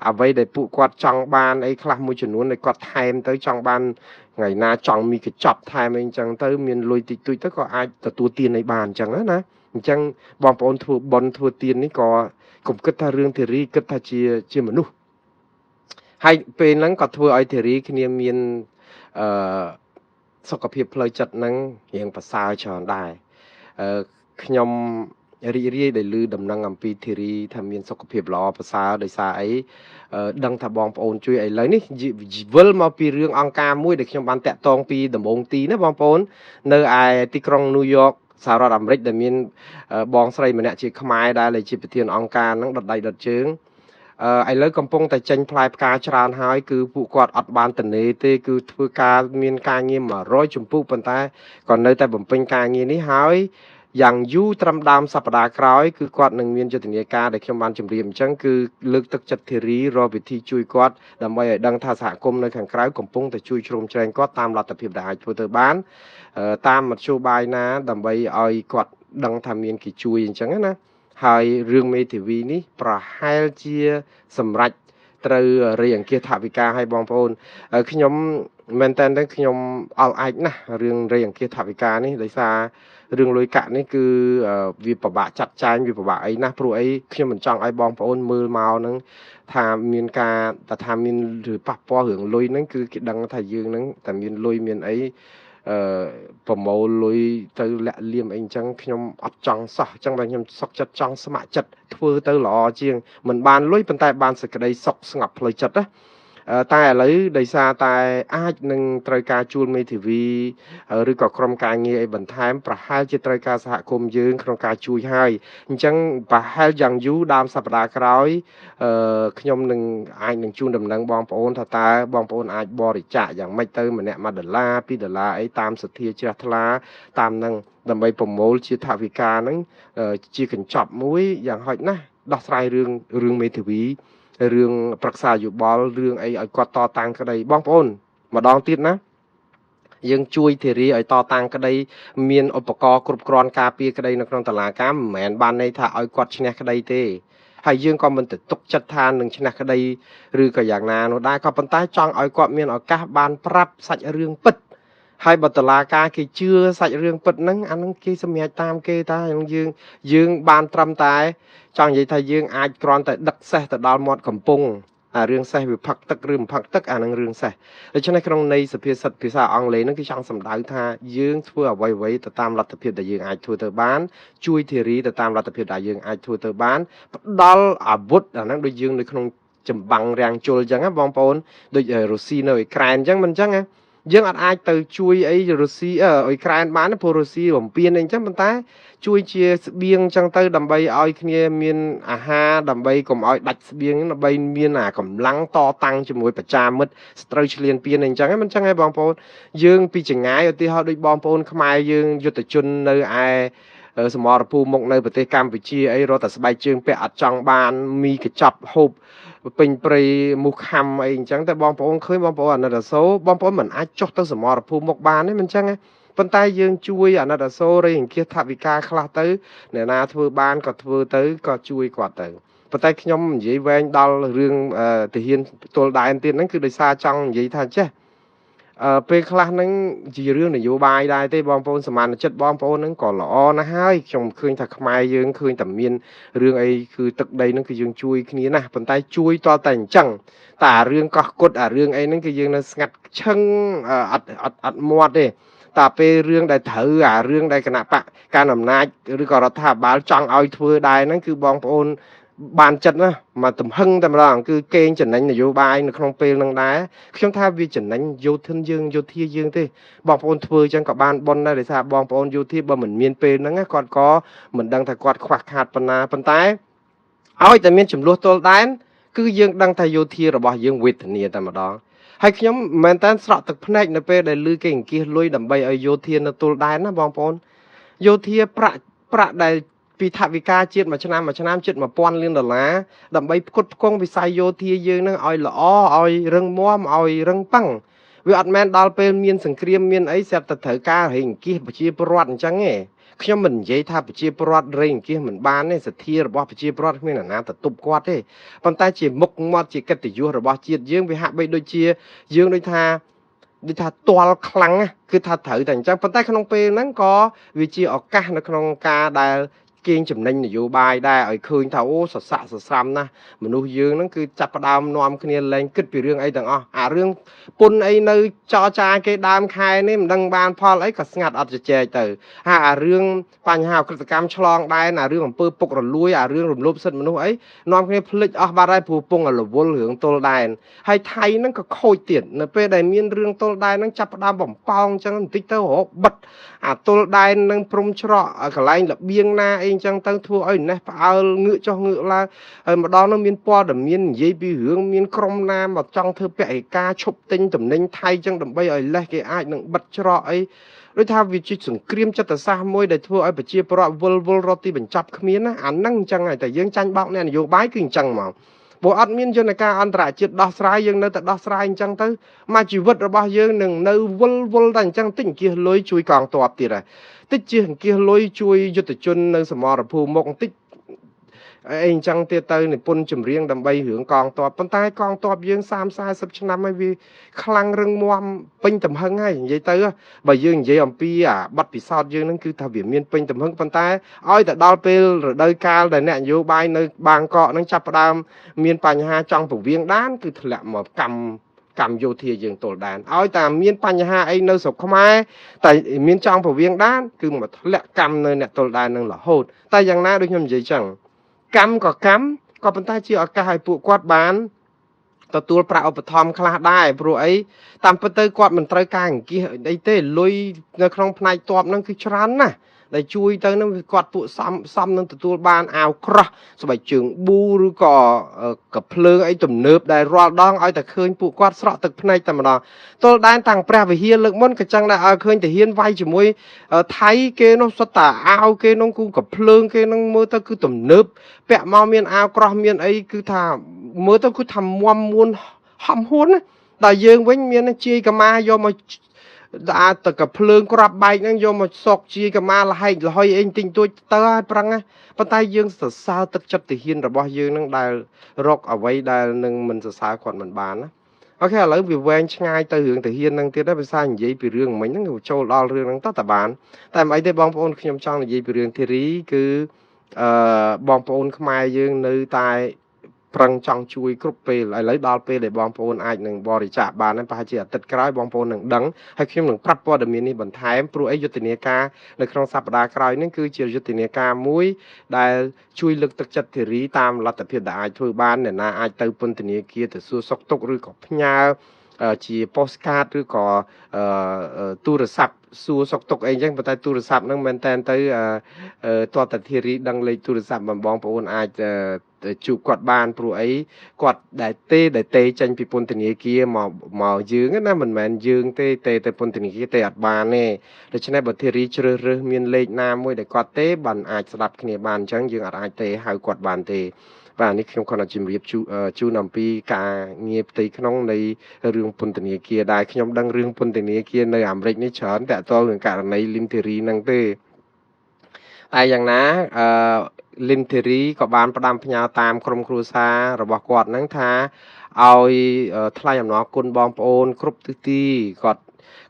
អ្វីដែលពួកគាត់ចង់បានអីខ្លះមួយចំនួនដែលគាត់ថែមទៅចង់បានថ្ងៃណាចង់មីកញ្ចប់ថែមអីអញ្ចឹងទៅមានលុយតិចតួចទៅក៏អាចទទួលទានអីបានអញ្ចឹងណាអញ្ចឹងបងប្អូនធ្វើបន់ធ្វើទាននេះក៏កុំគិតថារឿងធីរីគិតថាជាមនុស្សហើយពេលហ្នឹងក៏ធ្វើឲ្យធីរីគ្នាមានសុខភាពផ្លូវចិត្តហ្នឹងរៀងប្រសើរច្រើនដែរខ្ញុំរីករាយដែលឮដំណឹងអំពីធីរីថាមានសុខភាពល្អប្រសើរដោយសារអីដឹងថាបងប្អូនជួយឥឡូវនេះវិលមកពីរឿងអង្គការមួយដែលខ្ញុំបានតាក់ទងពីដំបងទីណាបងប្អូននៅឯទីក្រុងញូវយ៉កសហរដ្ឋអាមេរិកដែលមានបងស្រីម្នាក់ជាខ្មែរដែលជាប្រធានអង្គការហ្នឹងដុតដៃដុតជើងឥឡូវកំពុងតែចេញផ្លែផ្កាច្រើនហើយគឺពួកគាត់អត់បានតនេទេគឺធ្វើការមានការងារ100ជំពូកប៉ុន្តែក៏នៅតែបំពេញការងារនេះហើយយ៉ាងយូរត្រឹមដើមសប្តាហ៍ក្រោយគឺគាត់នឹងមានយុទ្ធនាការដែលខ្ញុំបានជម្រាបអញ្ចឹងគឺលើកទឹកចិត្តធីរីរកវិធីជួយគាត់ដើម្បីឲ្យដឹងថាសហគមន៍នៅខាងក្រៅកំពុងតែជួយជ្រោមជ្រែងគាត់តាមលទ្ធភាពដែលអាចធ្វើទៅបានតាមមធ្យោបាយណាដើម្បីឲ្យគាត់ដឹងថាមានគេជួយអញ្ចឹងណាហើយរឿងមេធាវីនេះប្រហែលជាសម្រេចត្រូវរៃអង្គាសថវិកាឲ្យបងប្អូនខ្ញុំមែនតើខ្ញុំអល់ឯកណាស់រឿងរៃអង្គាសថវិកានេះដោយសាររឿងលុយកាក់នេះគឺវាពិបាកចាត់ចែងវាពិបាកអីណាស់ព្រោះអីខ្ញុំមិនចង់ឲ្យបងប្អូនមើលមកហ្នឹងថាមានការថាមានឬប៉ះពាល់រឿងលុយហ្នឹងគឺគេដឹងថាយើងហ្នឹងតែមានលុយមានអីប្រមូលលុយទៅលាក់លៀមអីអញ្ចឹងខ្ញុំអត់ចង់សោះអញ្ចឹងបើខ្ញុំសុខចិត្តចង់ស្ម័គ្រចិត្តធ្វើទៅល្អជាងមិនបានលុយប៉ុន្តែបានសេចក្តីសុខស្ងប់ផ្លូវចិត្តណាតែឥឡូវដោយសារតែអាចនឹងត្រូវការជួលមេធាវីឬក៏ក្រុមការងារអីបន្ថែមប្រហែលជាត្រូវការសហគមន៍យើងក្នុងការជួយហើយអញ្ចឹងប្រហែលយ៉ាងយូរដើមសប្តាហ៍ក្រោយខ្ញុំនឹងអាចនឹងជូនដំណឹងបងប្អូនថាតើបងប្អូនអាចបរិច្ចាគយ៉ាងម៉េចទៅម្នាក់$1 $2អីតាមសទ្ធាជ្រះថ្លាតាមនឹងដើម្បីប្រមូលជាថវិកាហ្នឹងជាកញ្ចប់មួយយ៉ាងហោចណាស់ដោះស្រាយរឿងមេធាវីរឿងប្រឹក្សាយោបល់រឿងអីឲ្យគាត់តតាំងក្តីបងប្អូនម្ដងទៀតណាយើងជួយធារីឲ្យតតាំងក្តីមានឧបករណ៍គ្រប់គ្រាន់ការពារក្តីនៅក្នុងតុលាការមិនមែនបានន័យថាឲ្យគាត់ឈ្នះក្តីទេហើយយើងក៏មិនទៅទុកចិត្តថានឹងឈ្នះក្តីឬក៏យ៉ាងណានោះដែរក៏ប៉ុន្តែចង់ឲ្យគាត់មានឱកាសបានប្រាប់សាច់រឿងពិតហើយបើតឡាការគេជឿសាច់រឿងពិតហ្នឹងអាហ្នឹងគេសម្រេចតាមគេតាយើងបានត្រឹមតែចង់និយាយថាយើងអាចគ្រាន់តែដឹកសេះទៅដល់មាត់កំពង់រឿងសេះវាផឹកទឹកឬមិនផឹកទឹកអានឹងរឿងសេះដូច្នេះក្នុងន័យសភាសិទ្ធភាសាអង់គ្លេសហ្នឹងគឺចង់សម្ដៅថាយើងធ្វើអ្វីៗទៅតាមលទ្ធភាពដែលយើងអាចធ្វើទៅបានជួយធារីទៅតាមលទ្ធភាពដែលយើងអាចធ្វើទៅបានផ្ដល់អាវុធអាហ្នឹងដូចយើងនៅក្នុងចម្បាំងរាំងជុលអញ្ចឹងណាបងប្អូនដូចរុស្ស៊ីនៅអ៊ុយក្រែនអញ្ចឹងមិនអញ្ចឹងណាយើងអាចទៅជួយអីរុស្ស៊ីអ៊ុយក្រែនបានព្រោះរុស្ស៊ីបំពេញអីអញ្ចឹងប៉ុន្តែជួយជាស្បៀងអញ្ចឹងទៅដើម្បីឲ្យគ្នាមានអាហារដើម្បីកុំឲ្យដាច់ស្បៀងដើម្បីមានអាកម្លាំងតតាំងជាមួយប្រជាមិត្តស្ត្រូវឆ្លៀនពៀនអីអញ្ចឹងហ្នឹងមិនអញ្ចឹងទេបងប្អូនយើងពីចងាយឧទាហរណ៍ដូចបងប្អូនខ្មែរយើងយុទ្ធជននៅឯសមរភូមិមុខនៅប្រទេសកម្ពុជាអីរត់តែស្បែកជើងពាក់អត់ចង់បានមីកញ្ចប់ហូបពេញព្រៃមូសខំអីអញ្ចឹងតែបងប្អូនឃើញបងប្អូនអាណិតអាសូរបងប្អូនមិនអាចចុះទៅសមរភូមិមុខបានទេមិនអញ្ចឹងទេប៉ុន្តែយើងជួយអាណិតអាសូររៃអង្គាសថវិកាខ្លះទៅអ្នកណាធ្វើបានក៏ធ្វើទៅក៏ជួយគាត់ទៅប៉ុន្តែខ្ញុំនិយាយវែងដល់រឿងទាហានទល់ដែនទៀតហ្នឹងគឺដោយសារចង់និយាយថាចេះ ពេលខ្លះហ្នឹងជារឿងនយោបាយដែរទេបងប្អូនសមានចិត្តបងប្អូនហ្នឹងក៏ល្អណាស់ហើយខ្ញុំឃើញថាខ្មែរយើងឃើញតែមានរឿងអីគឺទឹកដីហ្នឹងគឺយើងជួយគ្នាណាស់ប៉ុន្តែជួយតតែអញ្ចឹងតែអារឿងកោះគុតអារឿងអីហ្នឹងគឺយើងនៅស្ងាត់ឈឹងអត់មាត់ទេតែពេលរឿងដែលត្រូវអារឿងដែលគណៈបកការអំណាចឬក៏រដ្ឋាភិបាលចង់ឲ្យធ្វើដែរហ្នឹងគឺបងប្អូនបានចិត្តណាមកទំហឹងតែម្ដងគឺកេងចំណេញនយោបាយនៅក្នុងពេលនឹងដែរខ្ញុំថាវាចំណេញយោធិនយើងយោធាយើងទេបងប្អូនធ្វើអញ្ចឹងក៏បានប៉ុនដែរដោយសារបងប្អូនយោធាបើមិនមានពេលហ្នឹងគាត់ក៏មិនដឹងថាគាត់ខ្វះខាតប៉ុណ្ណាប៉ុន្តែឲ្យតែមានចំនួនទល់ដែនគឺយើងដឹងថាយោធារបស់យើងវេទនាតែម្ដងហើយខ្ញុំមិនមែនតែស្រក់ទឹកភ្នែកនៅពេលដែលឮគេអង្គាសលុយដើម្បីឲ្យយោធានៅទល់ដែនណាបងប្អូនយោធាប្រាក់ដែលពីថវិកាជាតិមួយឆ្នាំជិត1000លានដុល្លារដើម្បីផ្គត់ផ្គង់វិស័យយោធាយើងនឹងឲ្យល្អឲ្យរឹងមាំឲ្យរឹងប៉ឹងវាអត់មែនដល់ពេលមានសង្គ្រាមមានអីស្រាប់តែត្រូវការរែងអង្គាសប្រជាពលរដ្ឋអញ្ចឹងទេខ្ញុំមិននិយាយថាប្រជាពលរដ្ឋរែងអង្គាសមិនបានទេសទ្ធារបស់ប្រជាពលរដ្ឋគ្មានអ្នកណាទៅទប់គាត់ទេប៉ុន្តែជាមុខមាត់ជាកិត្តិយសរបស់ជាតិយើងវាហាក់បីដូចជាយើងដូចថាទាល់ខ្លាំងគឺថាត្រូវតែអញ្ចឹងប៉ុន្តែក្នុងពេលហ្នឹងក៏វាជាឱកាសនៅក្នុងការដែលគេងចំណេញនយោបាយដែរឲ្យឃើញថាអូសស័កសស្រាំណាស់មនុស្សយើងហ្នឹងគឺចាប់ផ្ដើមនាំគ្នាលែងគិតពីរឿងអីទាំងអស់អារឿងពុនអីនៅចរចាគេដើមខែនេះមិនដឹងបានផលអីក៏ស្ងាត់អត់ជជែកទៅហើយអារឿងបញ្ហាអក្រិតកម្មឆ្លងដែនអារឿងអំពើពុករលួយអារឿងរំលោភសិទ្ធិមនុស្សអីនាំគ្នាភ្លេចអស់បាត់ហើយព្រោះពងរវល់រឿងទល់ដែនហើយថៃហ្នឹងក៏ខូចទៀតនៅពេលដែលមានរឿងទល់ដែនហ្នឹងចាប់ផ្ដើមបំប៉ោងអញ្ចឹងបន្តិចទៅរកបិទអាទល់ដែននឹងព្រំច្រកកន្លែងរបៀងណាអីអញ្ចឹងទៅធ្វើឲ្យណេះផ្អើលងឿកចុះងឿកឡើងហើយម្ដងនោះមានព័ត៌មាននិយាយពីរឿងមានក្រុមណាមកចង់ធ្វើពហិការឈប់ទិញតំណែងថៃអញ្ចឹងដើម្បីឲ្យលេះគេអាចនឹងបិទច្រកអីដូចថាវាជាសង្គ្រាមចិត្តសាស្ត្រមួយដែលធ្វើឲ្យប្រជាពលរដ្ឋវល់រត់ទីបញ្ចប់គ្មានណាអាហ្នឹងអញ្ចឹងហើយតែយើងចាញ់បោកអ្នកនយោបាយគឺអញ្ចឹងហ្មងព្រោះអត់មានយន្តការអន្តរជាតិដោះស្រាយយើងនៅតែដោះស្រាយអញ្ចឹងទៅមកជីវិតរបស់យើងនឹងនៅវល់តែអញ្ចឹងតិចអង្គាសលុយជួយកងទ័ពទៀតហើយតិចជាអង្គាសលុយជួយយុទ្ធជននៅសមរភូមិមុខតិចអីអញ្ចឹងទៀតទៅនិពន្ធចម្រៀងដើម្បីរឿងកងទ័ពប៉ុន្តែកងទ័ពយើង30-40ឆ្នាំហើយវាខ្លាំងរឹងមាំពេញទំហឹងហើយនិយាយទៅបើយើងនិយាយអំពីអាប័ណ្ណពិសោធន៍យើងហ្នឹងគឺថាវាមានពេញទំហឹងប៉ុន្តែឲ្យតែដល់ពេលរដូវកាលដែលអ្នកនយោបាយនៅបាងកកហ្នឹងចាប់ផ្ដើមមានបញ្ហាចង់ពង្រៀងដានគឺធ្លាក់មកកម្មយោធាយើងទល់ដែនឲ្យតែមានបញ្ហាអីនៅស្រុកខ្មែរតែមានចង់ពង្រៀងដានគឺមកធ្លាក់កម្មនៅអ្នកទល់ដែននឹងរហូតតែយ៉ាងណាដូចខ្ញុំនិយាយចឹងកម្មក៏ប៉ុន្តែជាឱកាសឲ្យពួកគាត់បានទទួលប្រាក់ឧបត្ថម្ភខ្លះដែរព្រោះអីតាមពិតទៅគាត់មិនត្រូវការអង្គាសអីទេលុយនៅក្នុងផ្នែកតបហ្នឹងគឺច្រើនណាស់ដែលជួយទៅនឹងគាត់ពួកសំនឹងទទួលបានអាវក្រោះស្បែកជើងប៊ូឬក៏កភ្លើងអីទំនើបដែលរាល់ដងឲ្យតែឃើញពួកគាត់ស្រក់ទឹកភ្នែកតែម្ដងទល់ដែនតាំងព្រះវិហារលើកមុនក៏ចឹងដែរឲ្យឃើញតាហ៊ានវាយជាមួយថៃគេនោះសុទ្ធតែអាវគេនោះគូកភ្លើងគេនោះមើលទៅគឺទំនើបពាក់មកមានអាវក្រោះមានអីគឺថាមើលទៅគឺថាមាំមួនហំហួនណាដល់យើងវិញមានជាយកម៉ាយកមកអាចតកភ្លើងក្រាប់បែកហ្នឹងយកមកសុកជាកម៉ាលហែកលហុយអីទិញទួចទៅហើយប្រឹងណាប៉ុន្តែយើងសរសើរទឹកចិត្តទាហានរបស់យើងហ្នឹងដែលរកអ្វីដែលនឹងមិនសរសើរគាត់មិនបានណាអូខេឥឡូវវាវែងឆ្ងាយទៅរឿងទាហានហ្នឹងទៀតហើយភាសានិយាយពីរឿងមិញហ្នឹងចូលដល់រឿងហ្នឹងតើតាបានតែមិនអីទេបងប្អូនខ្ញុំចង់និយាយពីរឿងធីរីគឺបងប្អូនខ្មែរយើងនៅតែប្រឹងចង់ជួយគ្រប់ពេលឥឡូវដល់ពេលដែលបងប្អូនអាចនឹងបរិច្ចាគបានហើយប្រហែលជាអាទិត្យក្រោយបងប្អូននឹងដឹងហើយខ្ញុំនឹងប្រាប់ព័ត៌មាននេះបន្ថែមព្រោះអីយុទ្ធនាការនៅក្នុងសប្តាហ៍ក្រោយនេះគឺជាយុទ្ធនាការមួយដែលជួយលើកទឹកចិត្តធារីតាមលទ្ធភាពដែលអាចធ្វើបានអ្នកណាអាចទៅពន្ធនាគារទៅសួរសុខទុក្ខឬក៏ផ្ញើជា postcard ឬក៏ទូរស័ព្ទសួរសុខទុក្ខអីចឹងប៉ុន្តែទូរស័ព្ទហ្នឹងមែនតើទៅតតធារីដឹងលេខទូរស័ព្ទបងប្អូនអាចជួបគាត់បានព្រោះអីគាត់ដែលទេចេញពីពន្ធនាគារមកយើងណាមិនមែនយើងទេទៅពន្ធនាគារទេអត់បានទេដូច្នេះបើធារីជ្រើសរើសមានលេខណាមួយដែលគាត់ទេបានអាចស្ដាប់គ្នាបានអញ្ចឹងយើងអាចទេហៅគាត់បានទេបាទនេះខ្ញុំគាត់ជំរាបជូនអំពីការងារផ្ទៃក្នុងនៃរឿងពន្ធនាគារដែរខ្ញុំដឹងរឿងពន្ធនាគារនៅអាមេរិកនេះច្រើនតែតើរឿងករណីលីមធីរីហ្នឹងទេតែយ៉ាងណាលីមធីរីក៏បានផ្ដាំផ្ញើតាមក្រុមគ្រួសាររបស់គាត់ហ្នឹងថាឲ្យថ្លែងអំណរគុណបងប្អូនគ្រប់ទិសទីគាត់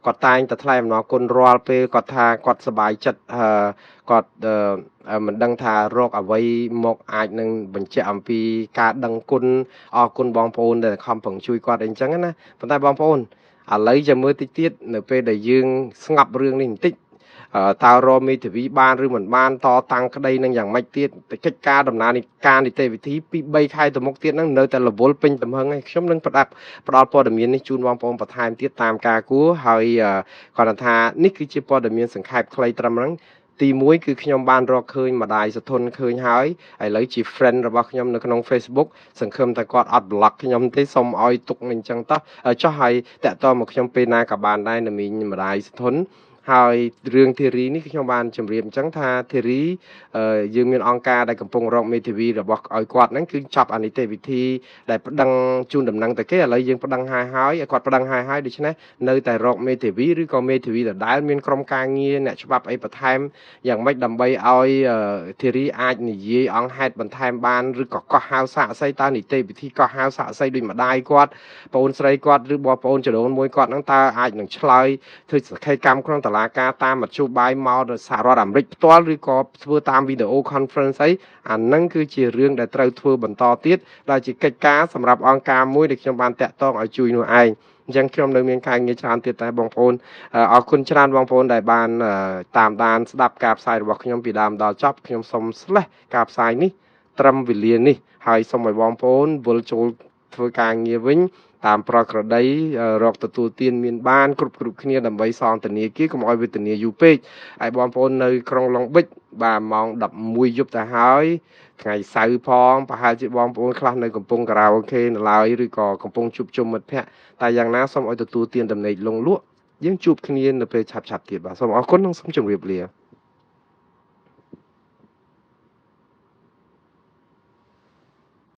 គាត់តែងតែថ្លែងអំណរគុណរាល់ពេលគាត់ថាគាត់សប្បាយចិត្តគាត់មិនដឹងថារកអ្វីមកអាចនឹងបញ្ជាក់អំពីការដឹងគុណអរគុណបងប្អូនដែលខំប្រឹងជួយគាត់អីចឹងណាប៉ុន្តែបងប្អូនឥឡូវចាំមើលតិចទៀតនៅពេលដែលយើងស្ងប់រឿងនេះបន្តិចតើរកមេធាវីបានឬមិនបានតតាំងក្តីនឹងយ៉ាងម៉េចទៀតកិច្ចការដំណើរការនីតិវិធីពី3ខែទៅមុខទៀតហ្នឹងនៅតែរវល់ពេញទំហឹងឯងខ្ញុំនឹងផ្ដល់ព័ត៌មាននេះជូនបងប្អូនបន្ថែមទៀតតាមការគួរហើយគាត់ថានេះគឺជាព័ត៌មានសង្ខេបខ្លីត្រឹមហ្នឹងទី1គឺខ្ញុំបានរកឃើញម្ដាយសធនឃើញហើយឥឡូវជា friend របស់ខ្ញុំនៅក្នុង Facebook សង្ឃឹមថាគាត់អត់ block ខ្ញុំទេសូមឲ្យទុកនឹងអញ្ចឹងតោះចុះហើយតាក់ទងមកខ្ញុំពេលណាក៏បានដែរនៅមីងម្ដាយសធនហើយរឿងធីរីនេះខ្ញុំបានជម្រាបអញ្ចឹងថាធីរីយើងមានអង្គការដែលកំពុងរកមេធាវីរបស់ឲ្យគាត់ហ្នឹងគឺចាប់អនិតិវិធីដែលប្តឹងជូនដំណឹងទៅគេឥឡូវយើងប្តឹងហើយគាត់ប្តឹងហើយដូច្នេះនៅតែរកមេធាវីឬក៏មេធាវីដដែលមានក្រុមការងារអ្នកច្បាប់អីបន្ថែមយ៉ាងម៉េចដើម្បីឲ្យធីរីអាចនិយាយអង្គហេតុបន្ថែមបានឬក៏កោះហៅសាកសីតើនីតិវិធីកោះហៅសាកសីដូចម្ដាយគាត់បងអូនស្រីគាត់ឬបងប្អូនចដូនមួយគាត់ហ្នឹងតើអាចនឹងឆ្លើយធ្វើសក្ខីកម្មក្នុងតុលាការតាមមធ្យោបាយមកទៅសហរដ្ឋអាមេរិកផ្ទាល់ឬក៏ធ្វើតាមវីដេអូ conference អីអាហ្នឹងគឺជារឿងដែលត្រូវធ្វើបន្តទៀតដែលជាកិច្ចការសម្រាប់អង្គការមួយដែលខ្ញុំបានតាក់ទងឲ្យជួយនោះឯងអញ្ចឹងខ្ញុំនៅមានការងារច្រើនទៀតតែបងប្អូនអរគុណច្រើនបងប្អូនដែលបានតាមដានស្ដាប់ការផ្សាយរបស់ខ្ញុំពីដើមដល់ចប់ខ្ញុំសូមស្លេះការផ្សាយនេះត្រឹមវេលានេះហើយសូមឲ្យបងប្អូនវិលចូលធ្វើការងារវិញតាមប្រក្រតីរកទទួលទានមានបានគ្រប់គ្នាដើម្បីសងធនាគារកុំឲ្យវេទនាយូរពេកហើយបងប្អូននៅក្រុងឡុងប៊ិចបាទម៉ោង11យប់ទៅហើយថ្ងៃសៅរ៍ផងប្រហែលជាបងប្អូនខ្លះនៅកំពង់ការ៉ាអូខេនៅឡើយឬក៏កំពុងជួបជុំមិត្តភ័ក្តិតែយ៉ាងណាសូមឲ្យទទួលទានដំណេកលងលក់យើងជួបគ្នានៅពេលឆាប់ៗទៀតបាទសូមអរគុណនិងសូមជម្រាបលា